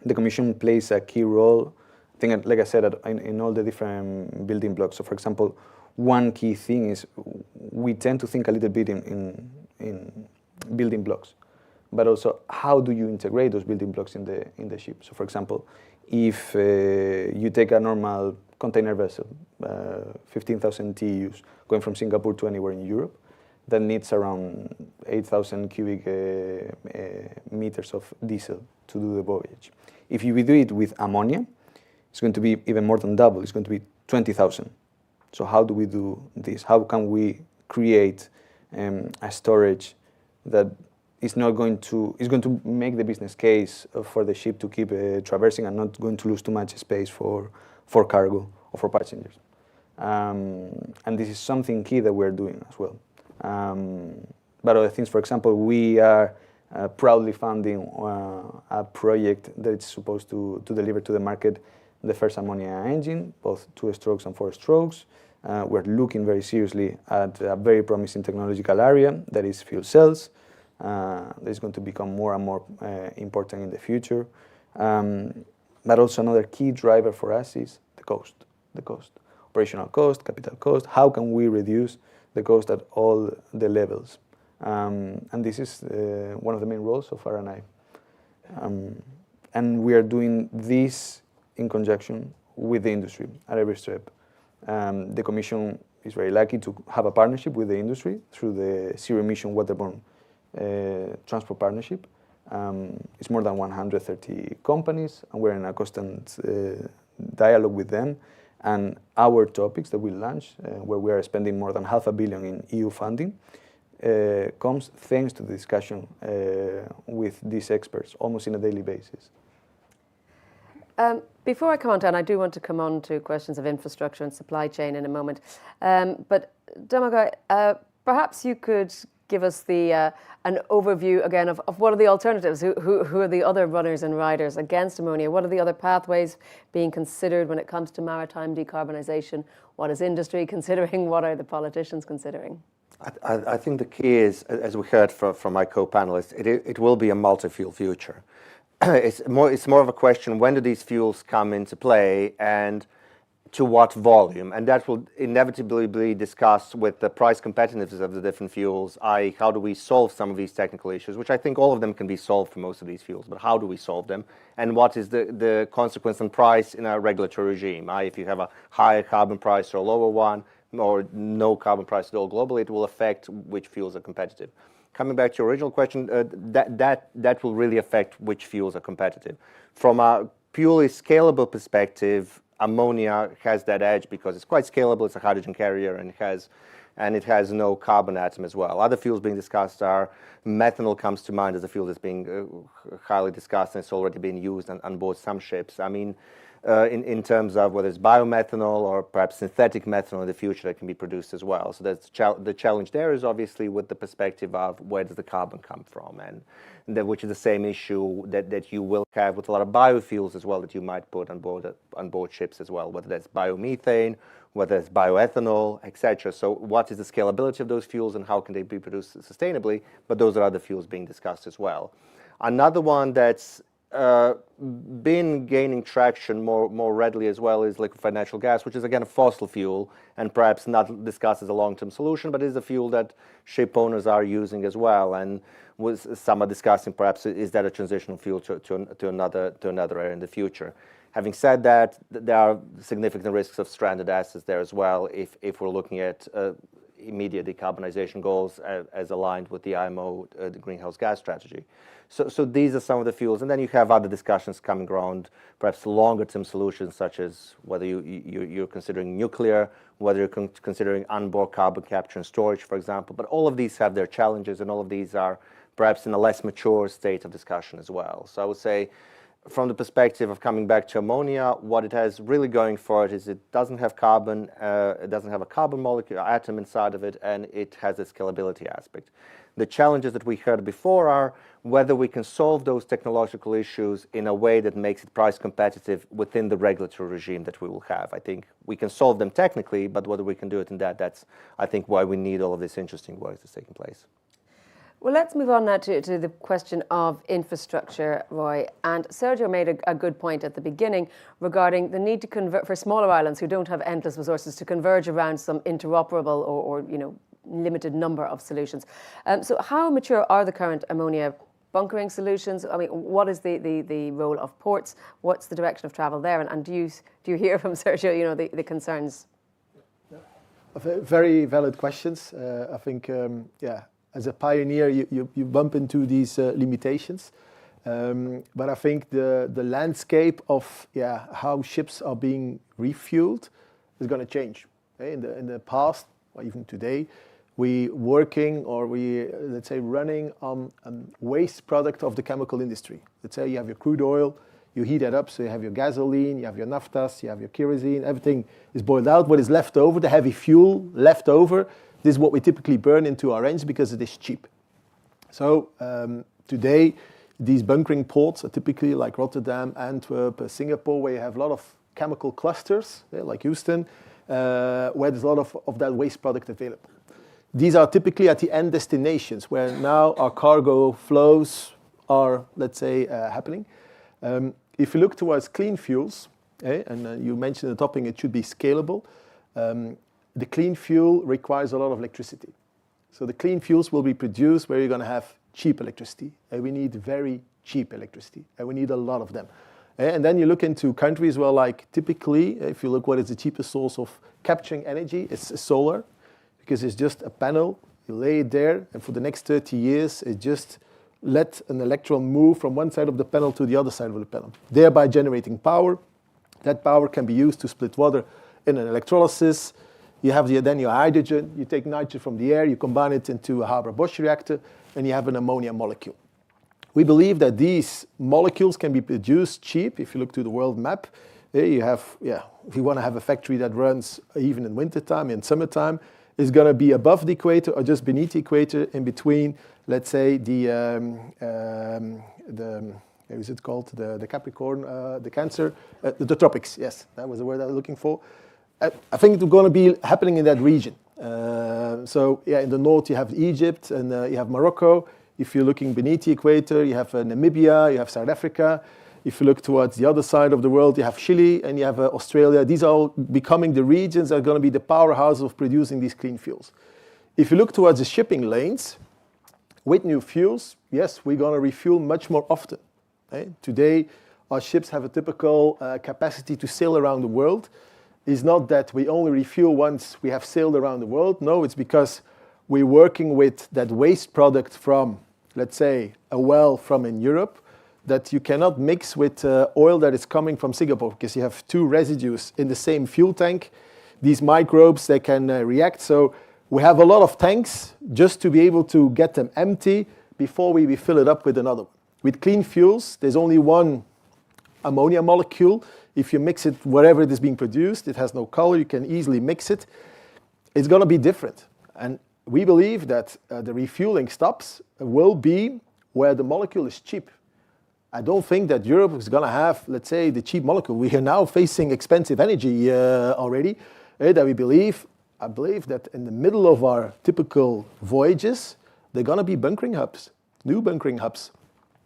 the Commission plays a key role. I think, like I said, in all the different building blocks. So, for example, one key thing is we tend to think a little bit in building blocks, but also how do you integrate those building blocks in the ship. So, for example, if you take a normal container vessel, 15,000 TEUs, going from Singapore to anywhere in Europe, that needs around 8,000 cubic meters of diesel to do the voyage. If you do it with ammonia, it's going to be even more than double. It's going to be 20,000. So how do we do this? How can we create a storage that is going to make the business case for the ship to keep traversing and not going to lose too much space for cargo or for passengers? And this is something key that we're doing as well. But other things, for example, we are proudly funding a project that is supposed to deliver to the market the first ammonia engine, both 2 strokes and 4 strokes. We're looking very seriously at a very promising technological area that is fuel cells. That is going to become more and more important in the future. But also another key driver for us is the cost. Operational cost, capital cost. How can we reduce the cost at all the levels? And this is one of the main roles of R&I. And we are doing this in conjunction with the industry at every step. The Commission is very lucky to have a partnership with the industry through the Zero Emission Waterborne Transport Partnership. It's more than 130 companies, and we're in a constant dialogue with them. And our topics that we launch, where we are spending more than $500 million in EU funding, comes thanks to the discussion with these experts, almost on a daily basis. Before I come on to, and I do want to come on to questions of infrastructure and supply chain in a moment, but Domagoj, perhaps you could give us an overview again of what are the alternatives, who are the other runners and riders against ammonia, what are the other pathways being considered when it comes to maritime decarbonisation, what is industry considering, what are the politicians considering? I think the key is, as we heard from my co-panelists, it will be a multi-fuel future. It's more of a question, when do these fuels come into play, and to what volume, and that will inevitably be discussed with the price competitiveness of the different fuels, i.e. how do we solve some of these technical issues, which I think all of them can be solved for most of these fuels, but how do we solve them, and what is the consequence on price in a regulatory regime, i.e. if you have a higher carbon price or a lower one, or no carbon price at all globally, it will affect which fuels are competitive. Coming back to your original question, that will really affect which fuels are competitive. From a purely scalable perspective, ammonia has that edge because it's quite scalable, it's a hydrogen carrier, and it has no carbon atom as well. Other fuels being discussed are, methanol comes to mind as a fuel that's being highly discussed, and it's already being used on board some ships. I mean, in terms of whether it's biomethanol or perhaps synthetic methanol in the future that can be produced as well. So that's the challenge there is obviously with the perspective of where does the carbon come from, and which is the same issue that you will have with a lot of biofuels as well that you might put on board ships as well, whether that's biomethane, whether it's bioethanol, etc. So what is the scalability of those fuels and how can they be produced sustainably? But those are other fuels being discussed as well. Another one that's been gaining traction more readily as well is liquefied natural gas, which is again a fossil fuel and perhaps not discussed as a long-term solution, but is a fuel that ship owners are using as well. And some are discussing perhaps is that a transitional fuel to another area in the future. Having said that, there are significant risks of stranded assets there as well if we're looking at immediate decarbonization goals as aligned with the IMO the greenhouse gas strategy. So these are some of the fuels, and then you have other discussions coming around, perhaps longer-term solutions such as whether you're considering nuclear, whether you're considering onboard carbon capture and storage, for example. But all of these have their challenges, and all of these are perhaps in a less mature state of discussion as well. So I would say, from the perspective of coming back to ammonia, what it has really going for it is it doesn't have carbon, it doesn't have a carbon molecule atom inside of it, and it has a scalability aspect. The challenges that we heard before are whether we can solve those technological issues in a way that makes it price competitive within the regulatory regime that we will have. I think we can solve them technically, but whether we can do it in that's, I think, why we need all of this interesting work that's taking place. Well, let's move on now to the question of infrastructure, Roy. And Sergio made a good point at the beginning regarding the need to convert for smaller islands who don't have endless resources to converge around some interoperable or limited number of solutions. So how mature are the current ammonia bunkering solutions? I mean, what is the role of ports? What's the direction of travel there? And do you hear from Sergio, the concerns? Very valid questions. I think, as a pioneer, you bump into these limitations. But I think the landscape of how ships are being refueled is going to change. In the past, or even today, we let's say running on a waste product of the chemical industry. Let's say you have your crude oil, you heat it up, so you have your gasoline, you have your naphthas, you have your kerosene, everything is boiled out. What is left over, the heavy fuel left over, this is what we typically burn into our engines because it is cheap. So today, these bunkering ports are typically like Rotterdam, Antwerp, Singapore, where you have a lot of chemical clusters, like Houston, where there's a lot of that waste product available. These are typically at the end destinations where now our cargo flows are, let's say, happening. If you look towards clean fuels, and you mentioned the topic, it should be scalable. The clean fuel requires a lot of electricity. So the clean fuels will be produced where you're going to have cheap electricity. And we need very cheap electricity. And we need a lot of them. And then you look into countries where, like, typically, if you look what is the cheapest source of capturing energy, it's solar. Because it's just a panel, you lay it there, and for the next 30 years, it just let an electron move from one side of the panel to the other side of the panel, thereby generating power. That power can be used to split water in an electrolysis. You have then your hydrogen, you take nitrogen from the air, you combine it into a Haber-Bosch reactor, and you have an ammonia molecule. We believe that these molecules can be produced cheap. If you look to the world map, you have, if you want to have a factory that runs even in wintertime, in summertime, is going to be above the equator or just beneath the equator, in between, let's say, how is it called? The Capricorn, the Cancer, the tropics. Yes, that was the word I was looking for. I think it's going to be happening in that region. So in the north you have Egypt and you have Morocco. If you're looking beneath the equator, you have Namibia, you have South Africa. If you look towards the other side of the world, you have Chile and you have Australia. These are all becoming the regions that are going to be the powerhouse of producing these clean fuels. If you look towards the shipping lanes, with new fuels, yes, we're going to refuel much more often. Today, our ships have a typical capacity to sail around the world. It's not that we only refuel once we have sailed around the world. No, it's because we're working with that waste product from, let's say, a well from in Europe that you cannot mix with oil that is coming from Singapore, because you have two residues in the same fuel tank. These microbes, they can react. So we have a lot of tanks just to be able to get them empty before we fill it up with another one. With clean fuels, there's only one ammonia molecule. If you mix it wherever it is being produced, it has no color, you can easily mix it. It's going to be different. And we believe that the refueling stops will be where the molecule is cheap. I don't think that Europe is going to have, let's say, the cheap molecule. We are now facing expensive energy already. That I believe that in the middle of our typical voyages, they're going to be bunkering hubs, new bunkering hubs.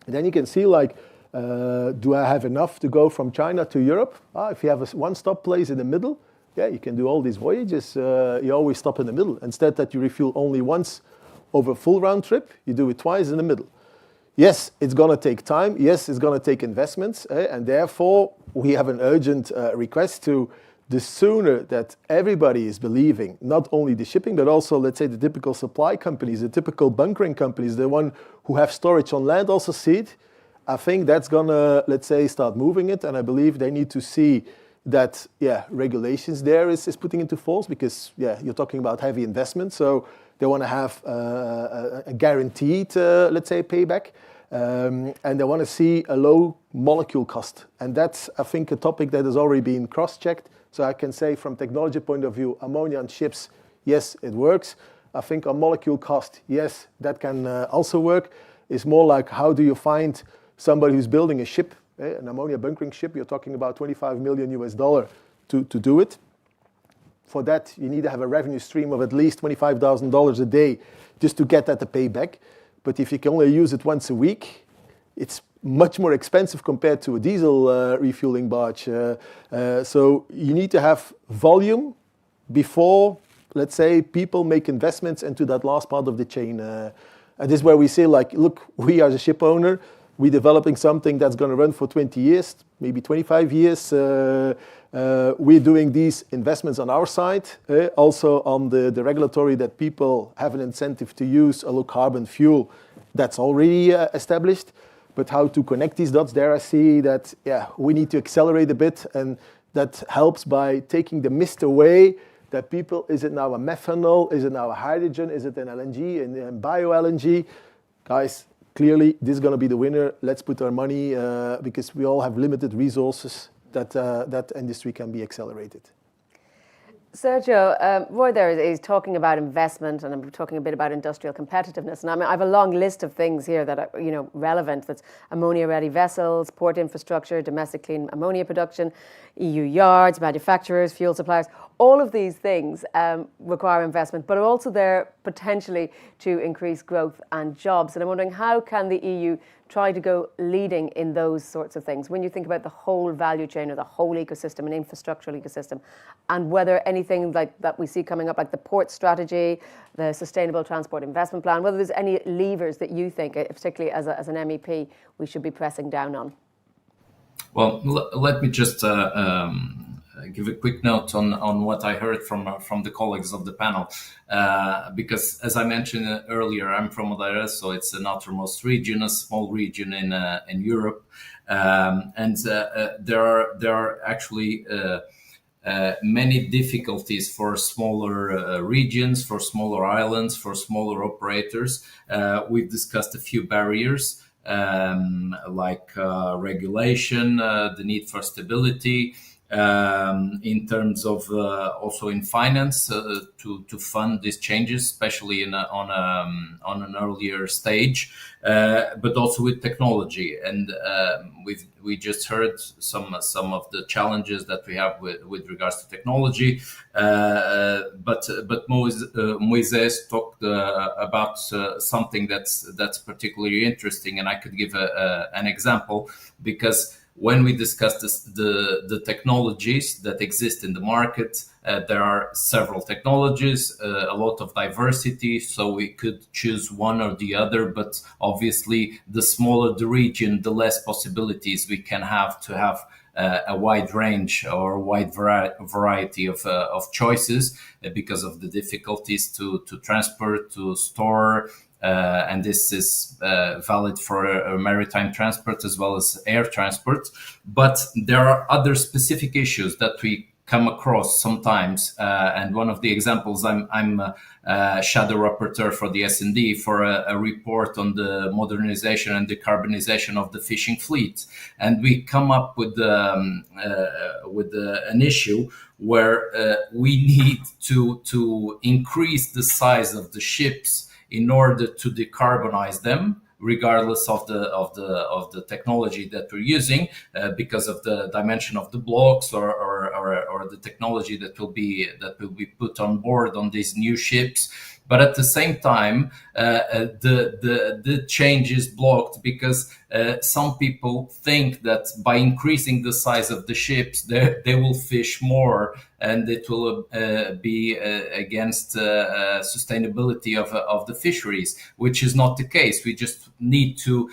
And then you can see, like, do I have enough to go from China to Europe? If you have a one-stop place in the middle, yeah, you can do all these voyages. You always stop in the middle. Instead that you refuel only once over a full round trip, you do it twice in the middle. Yes, it's going to take time. Yes, it's going to take investments. And therefore, we have an urgent request to the sooner that everybody is believing, not only the shipping, but also, let's say, the typical supply companies, the typical bunkering companies, the one who have storage on land also see it. I think that's going to, let's say, start moving it. And I believe they need to see that, regulations there is putting into force because, you're talking about heavy investment. So they want to have a guaranteed, let's say, payback. And they want to see a low molecule cost. And that's, I think, a topic that has already been cross-checked. So I can say from technology point of view, ammonia on ships, yes, it works. I think on molecule cost, yes, that can also work. It's more like how do you find somebody who's building a ship, an ammonia bunkering ship, you're talking about $25 million to do it. For that, you need to have a revenue stream of at least $25,000 a day just to get at the payback. But if you can only use it once a week, it's much more expensive compared to a diesel refueling barge. So you need to have volume before, let's say, people make investments into that last part of the chain. And this is where we say, like, look, we as a ship owner, we're developing something that's going to run for 20 years, maybe 25 years. We're doing these investments on our side, also on the regulatory that people have an incentive to use a low carbon fuel that's already established. But how to connect these dots there, I see that, we need to accelerate a bit. And that helps by taking the mist away that people, is it now a methanol? Is it now a hydrogen? Is it an LNG and bio-LNG? Guys, clearly this is going to be the winner. Let's put our money, because we all have limited resources, that industry can be accelerated. Sergio, Roy there is talking about investment, and I'm talking a bit about industrial competitiveness. And I have a long list of things here that are, relevant. That's ammonia-ready vessels, port infrastructure, domestic clean ammonia production, EU yards, manufacturers, fuel suppliers. All of these things require investment, but are also there potentially to increase growth and jobs. And I'm wondering, how can the EU try to go leading in those sorts of things when you think about the whole value chain or the whole ecosystem, an infrastructural ecosystem, and whether anything like that we see coming up, like the port strategy, the sustainable transport investment plan, whether there's any levers that you think, particularly as an MEP, we should be pressing down on? Well, let me just give a quick note on what I heard from the colleagues of the panel, because as I mentioned earlier, I'm from Madeira, so it's an outermost region, a small region in Europe, and there are actually many difficulties for smaller regions, for smaller islands, for smaller operators. We've discussed a few barriers, like regulation, the need for stability, in terms of also in finance to fund these changes, especially on an earlier stage, but also with technology. And we just heard some of the challenges that we have with regards to technology. But Moises talked about something that's particularly interesting, and I could give an example, because when we discuss the technologies that exist in the market, there are several technologies, a lot of diversity, so we could choose one or the other, but obviously the smaller the region, the less possibilities we can have to have a wide range or a wide variety of choices because of the difficulties to transport, to store, and this is valid for maritime transport as well as air transport. But there are other specific issues that we come across sometimes, and one of the examples, I'm a shadow rapporteur for the S&D for a report on the modernization and decarbonization of the fishing fleet, and we come up with an issue where we need to increase the size of the ships in order to decarbonize them, regardless of the technology that we're using, because of the dimension of the blocks or the technology that will be put on board on these new ships. But at the same time, the change is blocked because some people think that by increasing the size of the ships, they will fish more, and it will be against sustainability of the fisheries, which is not the case. We just need to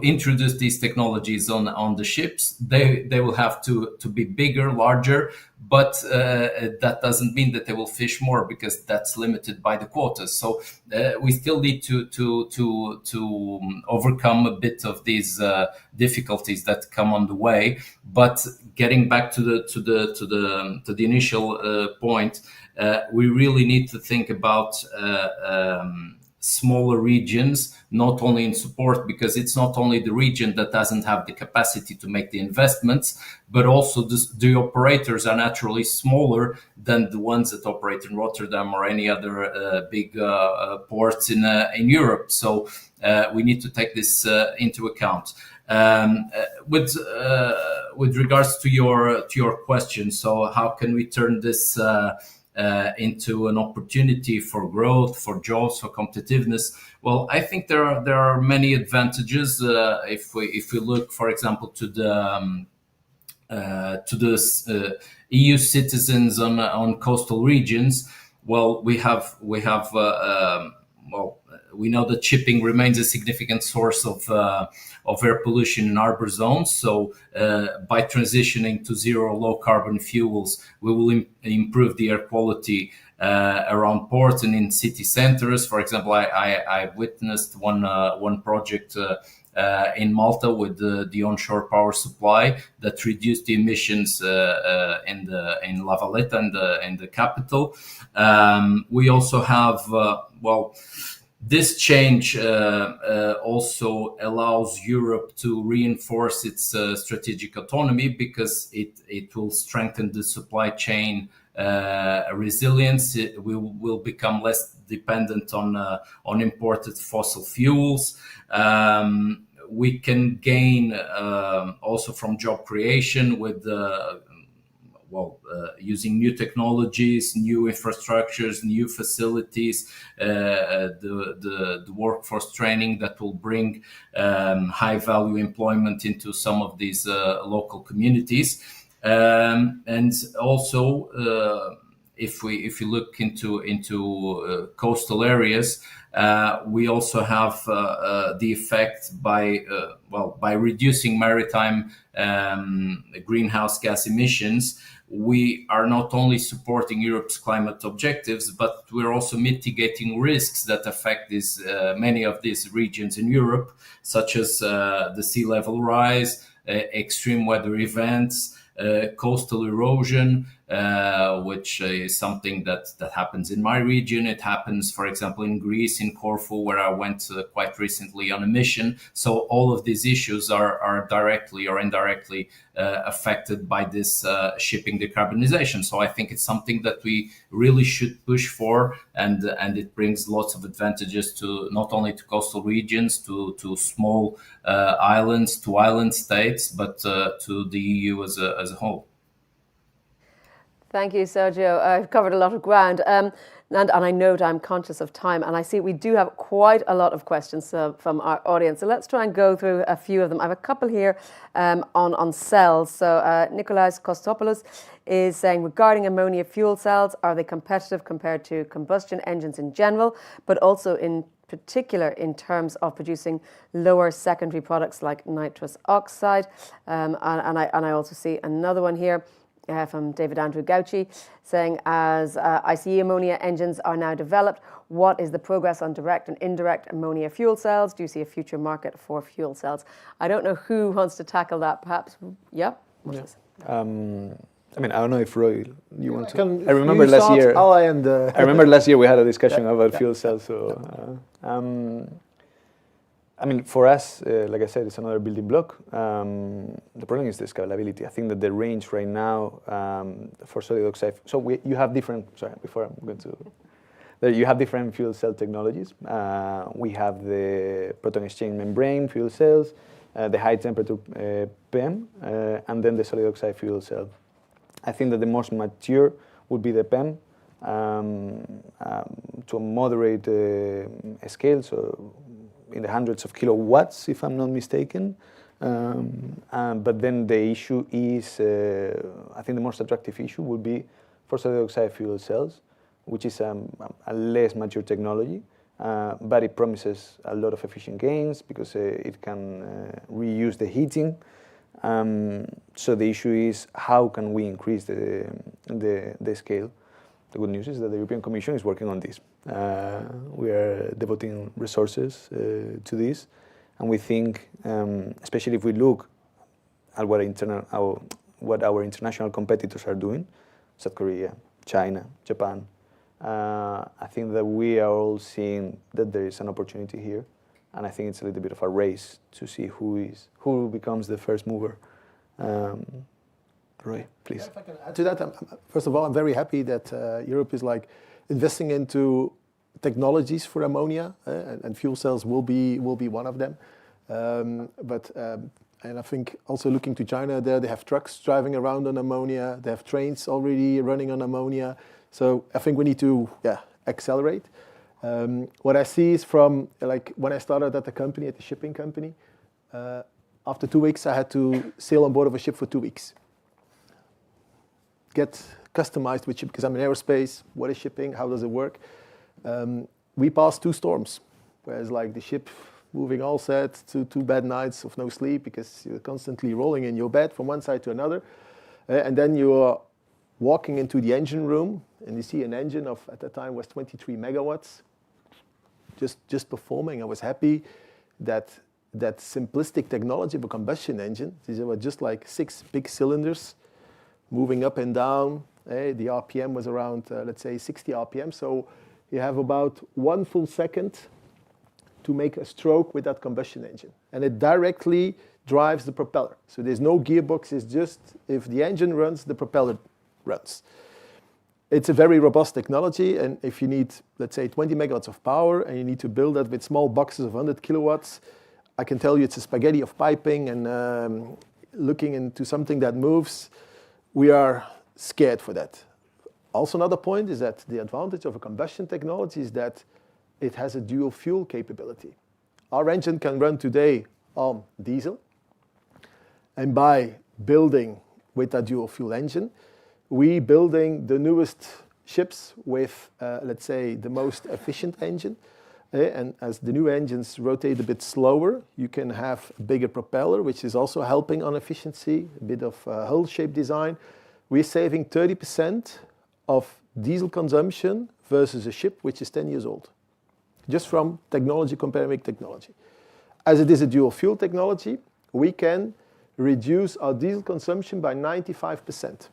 introduce these technologies on the ships. They will have to be bigger, larger, but that doesn't mean that they will fish more, because that's limited by the quotas. So we still need to overcome a bit of these difficulties that come on the way. But getting back to the initial point, we really need to think about smaller regions, not only in support, because it's not only the region that doesn't have the capacity to make the investments, but also the operators are naturally smaller than the ones that operate in Rotterdam or any other big ports in Europe. So we need to take this into account. With regards to your question, so how can we turn this into an opportunity for growth, for jobs, for competitiveness? Well, I think there are many advantages. If we look, for example, to the EU citizens on coastal regions, well, we know that shipping remains a significant source of air pollution in harbour zones. So by transitioning to zero low carbon fuels, we will improve the air quality around ports and in city centres. For example, I witnessed one project in Malta with the onshore power supply that reduced the emissions in La Valletta and the capital. We also have this change also allows Europe to reinforce its strategic autonomy, because it will strengthen the supply chain resilience. We will become less dependent on imported fossil fuels. We can gain also from job creation with using new technologies, new infrastructures, new facilities, the workforce training that will bring high value employment into some of these local communities. And also, if we look into coastal areas, we also have the effect by reducing maritime greenhouse gas emissions. We are not only supporting Europe's climate objectives, but we're also mitigating risks that affect many of these regions in Europe, such as the sea level rise, extreme weather events, coastal erosion, which is something that happens in my region. It happens, for example, in Greece, in Corfu, where I went quite recently on a mission. So all of these issues are directly or indirectly affected by this shipping decarbonization. So I think it's something that we really should push for, and it brings lots of advantages to not only to coastal regions, to small islands, to island states, but to the EU as a whole. Thank you, Sergio. I've covered a lot of ground. And I note I'm conscious of time, and I see we do have quite a lot of questions from our audience. So let's try and go through a few of them. I have a couple here on cells. So Nikolaos Kostopoulos is saying, regarding ammonia fuel cells, are they competitive compared to combustion engines in general, but also in particular in terms of producing lower secondary products like nitrous oxide? And I also see another one here from David Andrew Gauci saying, as ICE ammonia engines are now developed, what is the progress on direct and indirect ammonia fuel cells? Do you see a future market for fuel cells? I don't know who wants to tackle that, perhaps. Yeah? I mean, I don't know if Roy, you want to. I remember last year. I remember last year we had a discussion about fuel cells. So, I mean, for us, like I said, it's another building block. The problem is the scalability. I think that the range right now for solid oxide. So you have different. Sorry, before I'm going to. You have different fuel cell technologies. We have the proton exchange membrane fuel cells, the high temperature PEM, and then the solid oxide fuel cell. I think that the most mature would be the PEM to a moderate scale, so in the hundreds of kilowatts, if I'm not mistaken. But then the issue is, I think the most attractive issue would be for solid oxide fuel cells, which is a less mature technology, but it promises a lot of efficient gains because it can reuse the heating. So the issue is, how can we increase the scale? The good news is that the European Commission is working on this. We are devoting resources to this, and we think, especially if we look at what our international competitors are doing, South Korea, China, Japan, I think that we are all seeing that there is an opportunity here, and I think it's a little bit of a race to see who becomes the first mover. Roy, please. Yeah, if I can add to that, first of all, I'm very happy that Europe is investing into technologies for ammonia, and fuel cells will be one of them. And I think also looking to China, there they have trucks driving around on ammonia. They have trains already running on ammonia. So I think we need to accelerate. What I see is from when I started at the company, at the shipping company, after 2 weeks I had to sail on board of a ship for 2 weeks. Get customized with ship, because I'm in aerospace. What is shipping? How does it work? We passed 2 storms, whereas the ship moving all set to 2 bad nights of no sleep because you're constantly rolling in your bed from one side to another. And then you're walking into the engine room and you see an engine of, at that time, was 23 megawatts, just performing. I was happy that simplistic technology of a combustion engine, these were just 6 big cylinders moving up and down. The RPM was around, let's say, 60 RPM. So you have about 1 full second to make a stroke with that combustion engine. And it directly drives the propeller. So there's no gearbox. It's just if the engine runs, the propeller runs. It's a very robust technology. And if you need, let's say, 20 megawatts of power and you need to build that with small boxes of 100 kilowatts, I can tell you it's a spaghetti of piping and looking into something that moves. We are scared for that. Also, another point is that the advantage of a combustion technology is that it has a dual fuel capability. Our engine can run today on diesel. And by building with that dual fuel engine, we building the newest ships with, let's say, the most efficient engine. And as the new engines rotate a bit slower, you can have a bigger propeller, which is also helping on efficiency, a bit of hull shape design. We're saving 30% of diesel consumption versus a ship which is 10 years old, just from technology, comparing technology. As it is a dual fuel technology, we can reduce our diesel consumption by 95%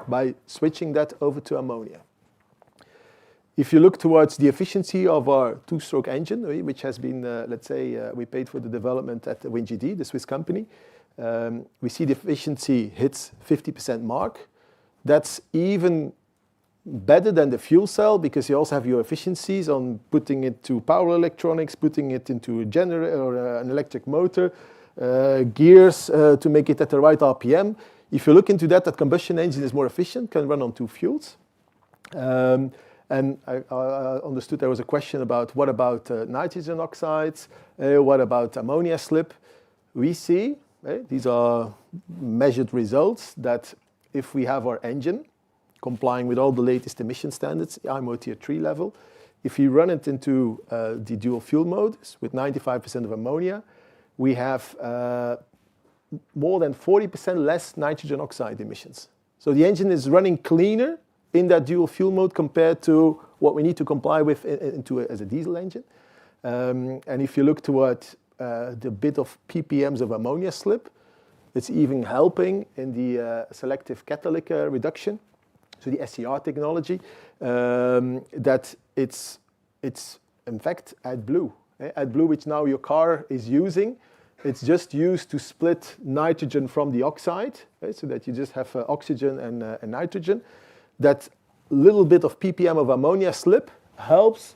by switching that over to ammonia. If you look towards the efficiency of our 2-stroke engine, which has been, let's say, we paid for the development at WinGD, the Swiss company, we see the efficiency hits 50% mark. That's even better than the fuel cell because you also have your efficiencies on putting it to power electronics, putting it into a generator or an electric motor, gears to make it at the right RPM. If you look into that, that combustion engine is more efficient, can run on 2 fuels. And I understood there was a question about what about nitrogen oxides, what about ammonia slip. We see, these are measured results, that if we have our engine complying with all the latest emission standards, IMO Tier 3 level, if you run it into the dual fuel mode with 95% of ammonia, we have more than 40% less nitrogen oxide emissions. So the engine is running cleaner in that dual fuel mode compared to what we need to comply with as a diesel engine. And if you look toward the bit of ppms of ammonia slip, it's even helping in the selective catalytic reduction, so the SCR technology, that it's in fact AdBlue. AdBlue, which now your car is using, it's just used to split nitrogen from the oxide, so that you just have oxygen and nitrogen. That little bit of ppm of ammonia slip helps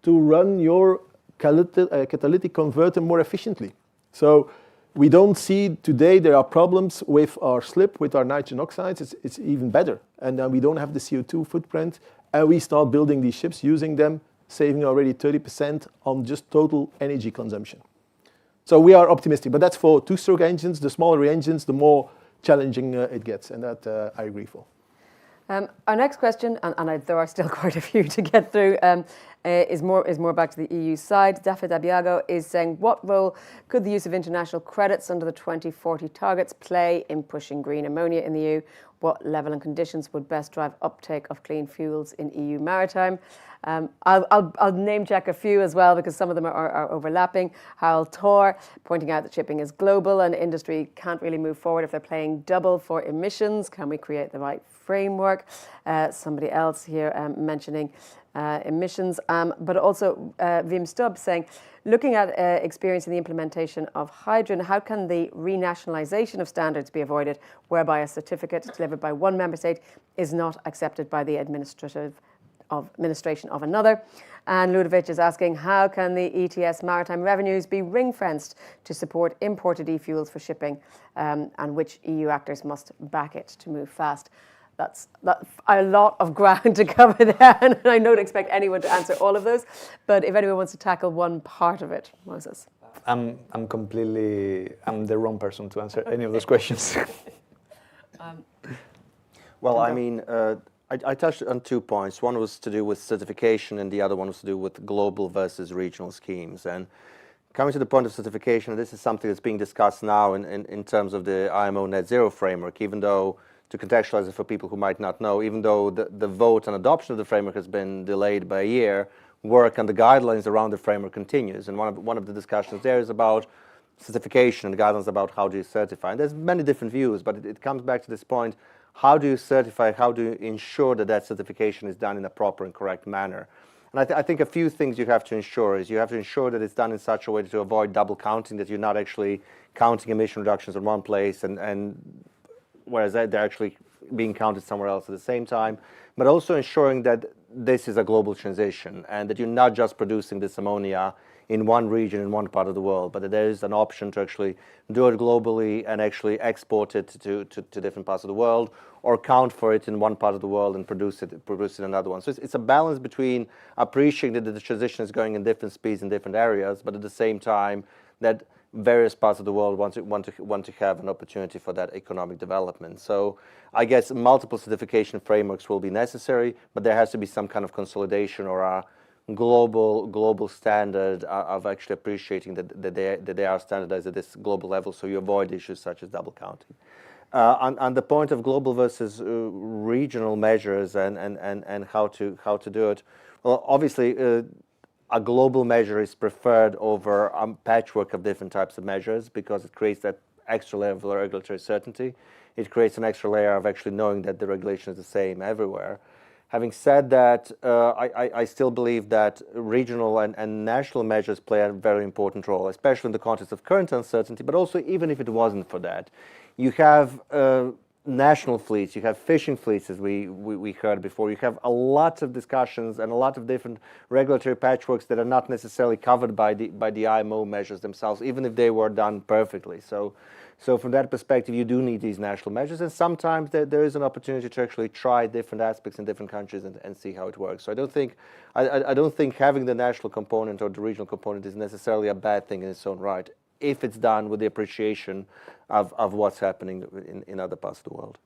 to run your catalytic converter more efficiently. So we don't see today there are problems with our slip, with our nitrogen oxides. It's even better. And then we don't have the CO2 footprint. And we start building these ships, using them, saving already 30% on just total energy consumption. So we are optimistic. But that's for 2-stroke engines. The smaller engines, the more challenging it gets. And that I agree for. Our next question, and there are still quite a few to get through, is more back to the EU side. David Abiago is saying, what role could the use of international credits under the 2040 targets play in pushing green ammonia in the EU? What level and conditions would best drive uptake of clean fuels in EU maritime? I'll name check a few as well, because some of them are overlapping. Harold Tor pointing out that shipping is global and industry can't really move forward if they're paying double for emissions. Can we create the right framework? Somebody else here mentioning emissions, but also Wim Stubb saying, looking at experience in the implementation of hydrogen, how can the renationalisation of standards be avoided, whereby a certificate delivered by one member state is not accepted by the administration of another? And Ludovic is asking, how can the ETS maritime revenues be ring-fenced to support imported e-fuels for shipping, and which EU actors must back it to move fast? That's a lot of ground to cover there, and I don't expect anyone to answer all of those. But if anyone wants to tackle one part of it, Moses. I'm the wrong person to answer any of those questions. Well, I mean, I touched on 2 points. One was to do with certification, and the other one was to do with global versus regional schemes. And coming to the point of certification, this is something that's being discussed now in terms of the IMO Net Zero framework, even though, to contextualize it for people who might not know, even though the vote on adoption of the framework has been delayed by a year, work on the guidelines around the framework continues. And one of the discussions there is about certification and guidelines about how do you certify. And there's many different views, but it comes back to this point: how do you certify, how do you ensure that certification is done in a proper and correct manner? And I think a few things you have to ensure is you have to ensure that it's done in such a way to avoid double counting, that you're not actually counting emission reductions in one place and whereas they're actually being counted somewhere else at the same time, but also ensuring that this is a global transition and that you're not just producing this ammonia in one region, in one part of the world, but that there is an option to actually do it globally and actually export it to different parts of the world, or count for it in one part of the world and produce it in another one. So it's a balance between appreciating that the transition is going in different speeds in different areas, but at the same time that various parts of the world want to have an opportunity for that economic development. So I guess multiple certification frameworks will be necessary, but there has to be some kind of consolidation or a global standard of actually appreciating that they are standardized at this global level, so you avoid issues such as double counting. On the point of global versus regional measures and how to do it, well, obviously. A global measure is preferred over a patchwork of different types of measures because it creates that extra level of regulatory certainty. It creates an extra layer of actually knowing that the regulation is the same everywhere. Having said that, I still believe that regional and national measures play a very important role, especially in the context of current uncertainty, but also even if it wasn't for that. You have national fleets, you have fishing fleets, as we heard before. You have a lot of discussions and a lot of different regulatory patchworks that are not necessarily covered by the IMO measures themselves, even if they were done perfectly. So from that perspective, you do need these national measures, and sometimes there is an opportunity to actually try different aspects in different countries and see how it works. So I don't think having the national component or the regional component is necessarily a bad thing in its own right, if it's done with the appreciation of what's happening in other parts of the world.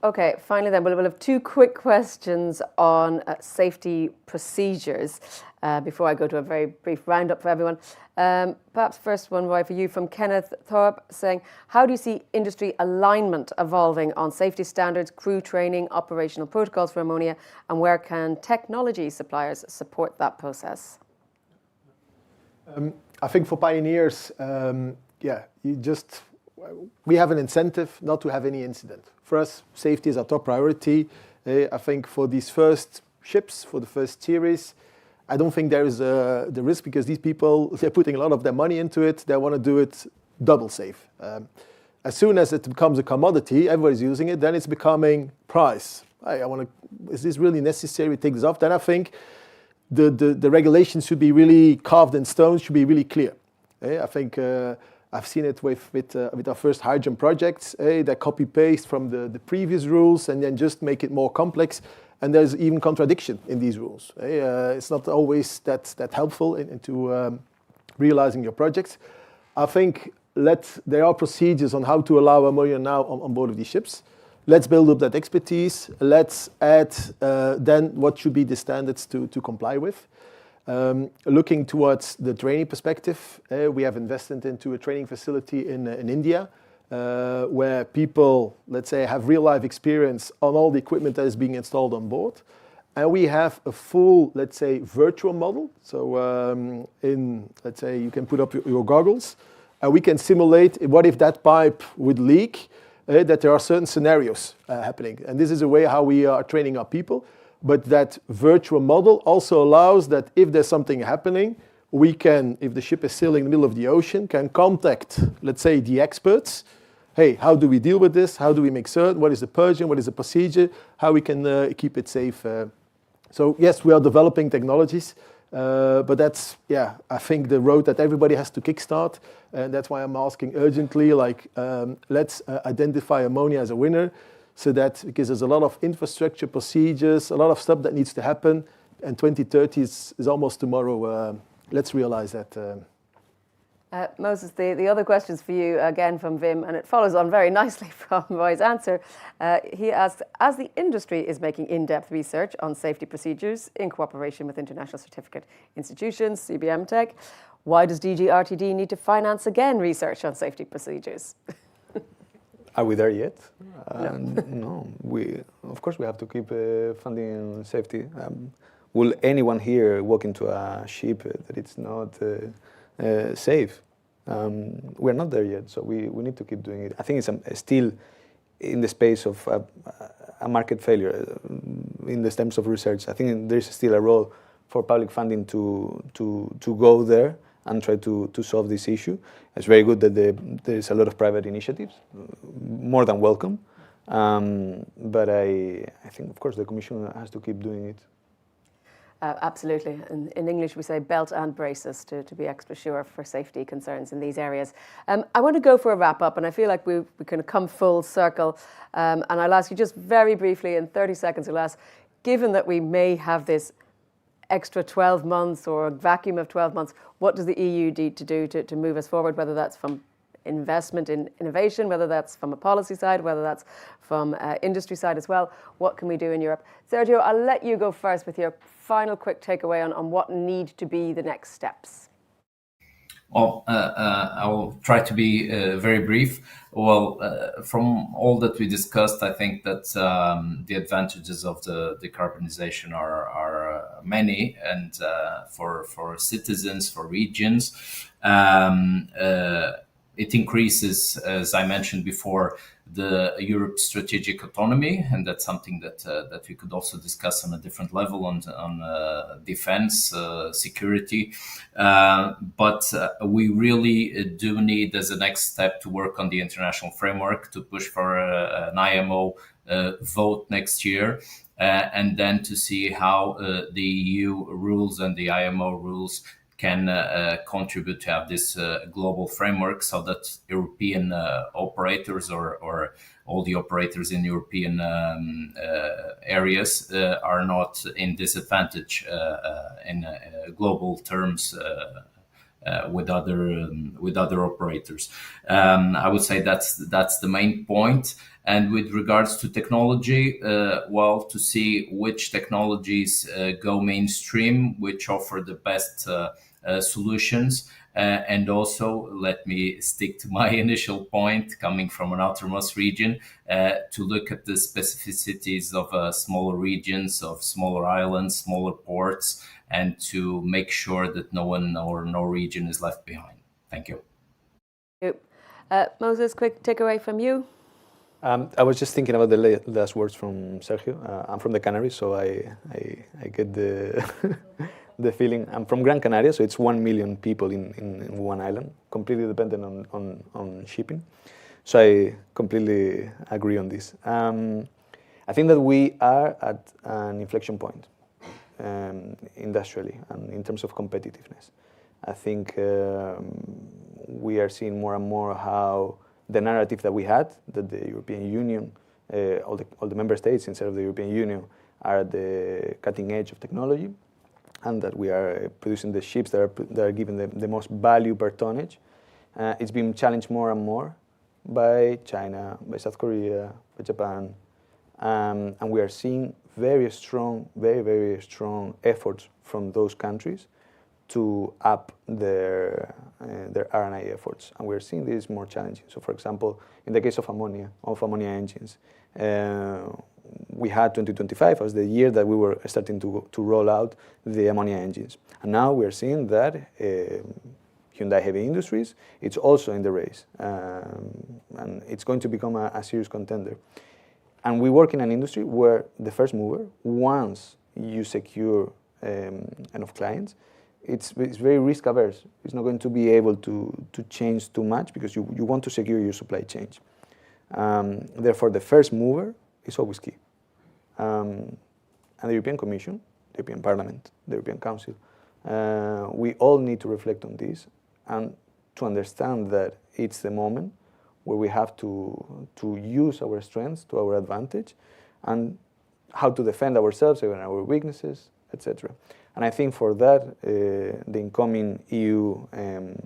Okay, finally then, we'll have two quick questions on safety procedures before I go to a very brief roundup for everyone. Perhaps first one, Roy, for you, from Kenneth Thorpe, saying, how do you see industry alignment evolving on safety standards, crew training, operational protocols for ammonia, and where can technology suppliers support that process? I think for pioneers, we have an incentive not to have any incident. For us, safety is our top priority. I think for these first ships, for the first series, I don't think there is the risk, because these people, they're putting a lot of their money into it. They want to do it double safe. As soon as it becomes a commodity, everybody's using it, then it's becoming price. Is this really necessary? Take this off. Then I think the regulations should be really carved in stone, should be really clear. I think I've seen it with our first hydrogen projects. They copy-paste from the previous rules and then just make it more complex. And there's even contradiction in these rules. It's not always that helpful into realizing your projects. I think there are procedures on how to allow ammonia now on board of these ships. Let's build up that expertise. Let's add then what should be the standards to comply with. Looking towards the training perspective, we have invested into a training facility in India, where people, let's say, have real-life experience on all the equipment that is being installed on board. And we have a full, let's say, virtual model. So let's say, you can put up your goggles, and we can simulate what if that pipe would leak, that there are certain scenarios happening. And this is a way how we are training our people. But that virtual model also allows that if there's something happening, we can, if the ship is sailing in the middle of the ocean, can contact, let's say, the experts. Hey, how do we deal with this? How do we make certain? What is the purging? What is the procedure? How we can keep it safe? So yes, we are developing technologies, but that's, I think the road that everybody has to kickstart. And that's why I'm asking urgently, let's identify ammonia as a winner. So that, because there's a lot of infrastructure, procedures, a lot of stuff that needs to happen, and 2030 is almost tomorrow. Let's realize that. Moses, the other questions for you, again from Wim, and it follows on very nicely from Roy's answer. He asks, as the industry is making in-depth research on safety procedures in cooperation with international certificate institutions, CBM Tech, why does DG RTD need to finance again research on safety procedures? Are we there yet? No. Of course, we have to keep funding safety. Will anyone here walk into a ship that it's not safe? We're not there yet, so we need to keep doing it. I think it's still in the space of a market failure in the terms of research. I think there's still a role for public funding to go there and try to solve this issue. It's very good that there is a lot of private initiatives, more than welcome. But I think, of course, the Commission has to keep doing it. Absolutely. In English, we say belt and braces to be extra sure for safety concerns in these areas. I want to go for a wrap-up, and I feel like we can come full circle. And I'll ask you just very briefly, in 30 seconds or less, given that we may have this extra 12 months or a vacuum of 12 months, what does the EU need to do to move us forward, whether that's from investment in innovation, whether that's from a policy side, whether that's from industry side as well? What can we do in Europe? Sergio, I'll let you go first with your final quick takeaway on what need to be the next steps. Well, I will try to be very brief. Well, from all that we discussed, I think that the advantages of the decarbonization are many, and for citizens, for regions, it increases, as I mentioned before, the Europe's strategic autonomy, and that's something that we could also discuss on a different level on defense, security. But we really do need, as a next step, to work on the international framework to push for an IMO vote next year. And then to see how the EU rules and the IMO rules can contribute to have this global framework, so that European operators or all the operators in European areas are not in disadvantage in global terms with other operators. I would say that's the main point. And with regards to technology, to see which technologies go mainstream, which offer the best solutions. And also, let me stick to my initial point, coming from an outermost region, to look at the specificities of smaller regions, of smaller islands, smaller ports, and to make sure that no one or no region is left behind. Thank you. Moses, quick takeaway from you. I was just thinking about the last words from Sergio. I'm from the Canaries, so I get the the feeling. I'm from Gran Canaria, so it's 1 million people in one island, completely dependent on shipping. So I completely agree on this. I think that we are at an inflection point industrially and in terms of competitiveness. I think we are seeing more and more how the narrative that we had, that the European Union, all the member states inside of the European Union are at the cutting edge of technology, and that we are producing the ships that are giving the most value per tonnage. It's being challenged more and more by China, by South Korea, by Japan, and we are seeing very strong efforts from those countries to up their R&I efforts, and we're seeing this more challenging. So, for example, in the case of ammonia engines, we had 2025 as the year that we were starting to roll out the ammonia engines, and now we are seeing that Hyundai Heavy Industries, it's also in the race, and it's going to become a serious contender. And we work in an industry where the first mover, once you secure enough clients, it's very risk averse. It's not going to be able to change too much because you want to secure your supply chain. Therefore, the first mover is always key. And the European Commission, the European Parliament, the European Council, we all need to reflect on this and to understand that it's the moment where we have to use our strengths to our advantage and how to defend ourselves, even our weaknesses, etc. And I think for that, the incoming EU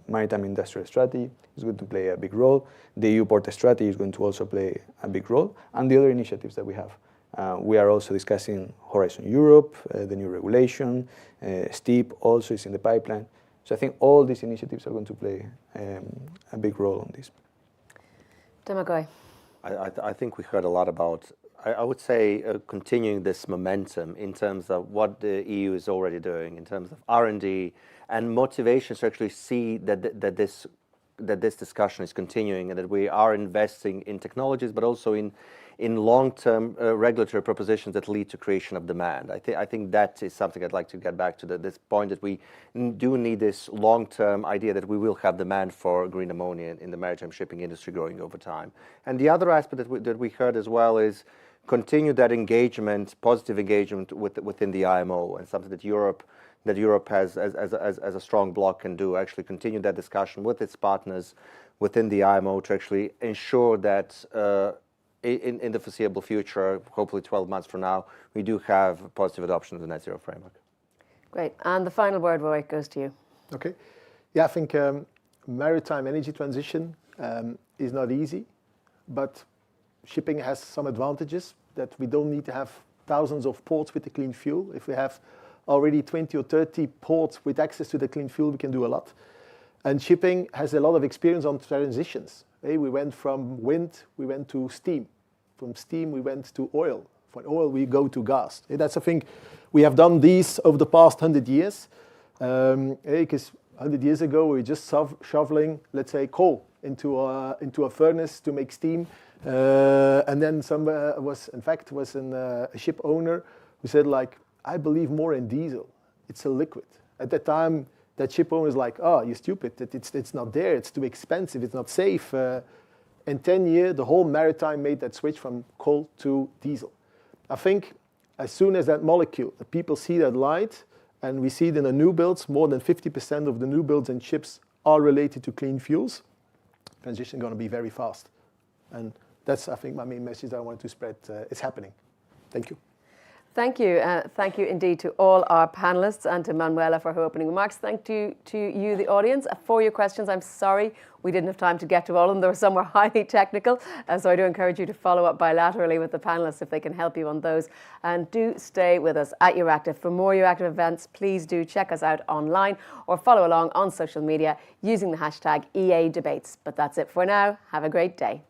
maritime industrial strategy is going to play a big role. The EU port strategy is going to also play a big role, and the other initiatives that we have. We are also discussing Horizon Europe, the new regulation, STEEP also is in the pipeline. So I think all these initiatives are going to play a big role on this. Demagoy. I think we heard a lot about, I would say, continuing this momentum in terms of what the EU is already doing in terms of R&D and motivations to actually see that this discussion is continuing and that we are investing in technologies, but also in long-term regulatory propositions that lead to creation of demand. I think that is something I'd like to get back to, this point that we do need this long-term idea that we will have demand for green ammonia in the maritime shipping industry growing over time. And the other aspect that we heard as well is continue that engagement, positive engagement within the IMO, and something that Europe has as a strong bloc can do, actually continue that discussion with its partners within the IMO to actually ensure that in the foreseeable future, hopefully 12 months from now, we do have positive adoption of the net zero framework. Great. And the final word, Roy, goes to you. Okay. Yeah, I think maritime energy transition is not easy, but shipping has some advantages that we don't need to have thousands of ports with the clean fuel. If we have already 20 or 30 ports with access to the clean fuel, we can do a lot. And shipping has a lot of experience on transitions. We went from wind, we went to steam. From steam, we went to oil. From oil, we go to gas. That's a thing. We have done these over the past 100 years. Because 100 years ago, we were just shoveling, let's say, coal into a furnace to make steam. And then some was a ship owner who said like, I believe more in diesel. It's a liquid. At that time, that ship owner was like, oh, you're stupid. It's not there. It's too expensive. It's not safe. In 10 years, the whole maritime made that switch from coal to diesel. I think as soon as that molecule, the people see that light, and we see it in the new builds, more than 50% of the new builds and ships are related to clean fuels, transition is going to be very fast. And that's, I think, my main message that I wanted to spread. It's happening. Thank you. Thank you. Thank you indeed to all our panelists and to Manuela for her opening remarks. Thank you to you, the audience, for your questions. I'm sorry we didn't have time to get to all of them. There were some were highly technical. So I do encourage you to follow up bilaterally with the panelists if they can help you on those. And do stay with us at Euractiv. For more Euractiv events, please do check us out online or follow along on social media using the hashtag EA Debates. But that's it for now. Have a great day.